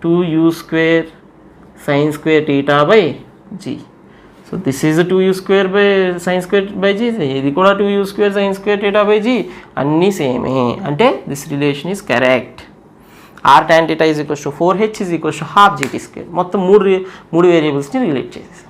2u square sin square θ by G. So this is 2u square by sin square by G. ఇది కూడా 2u square sin square θ by G. అన్నీ సేమే. అంటే this relation is correct. r tan θ is equals to 4h is equals to half G T square. మొత్తం మూడు వేరియబుల్స్ని రిలేట్ చేసేసి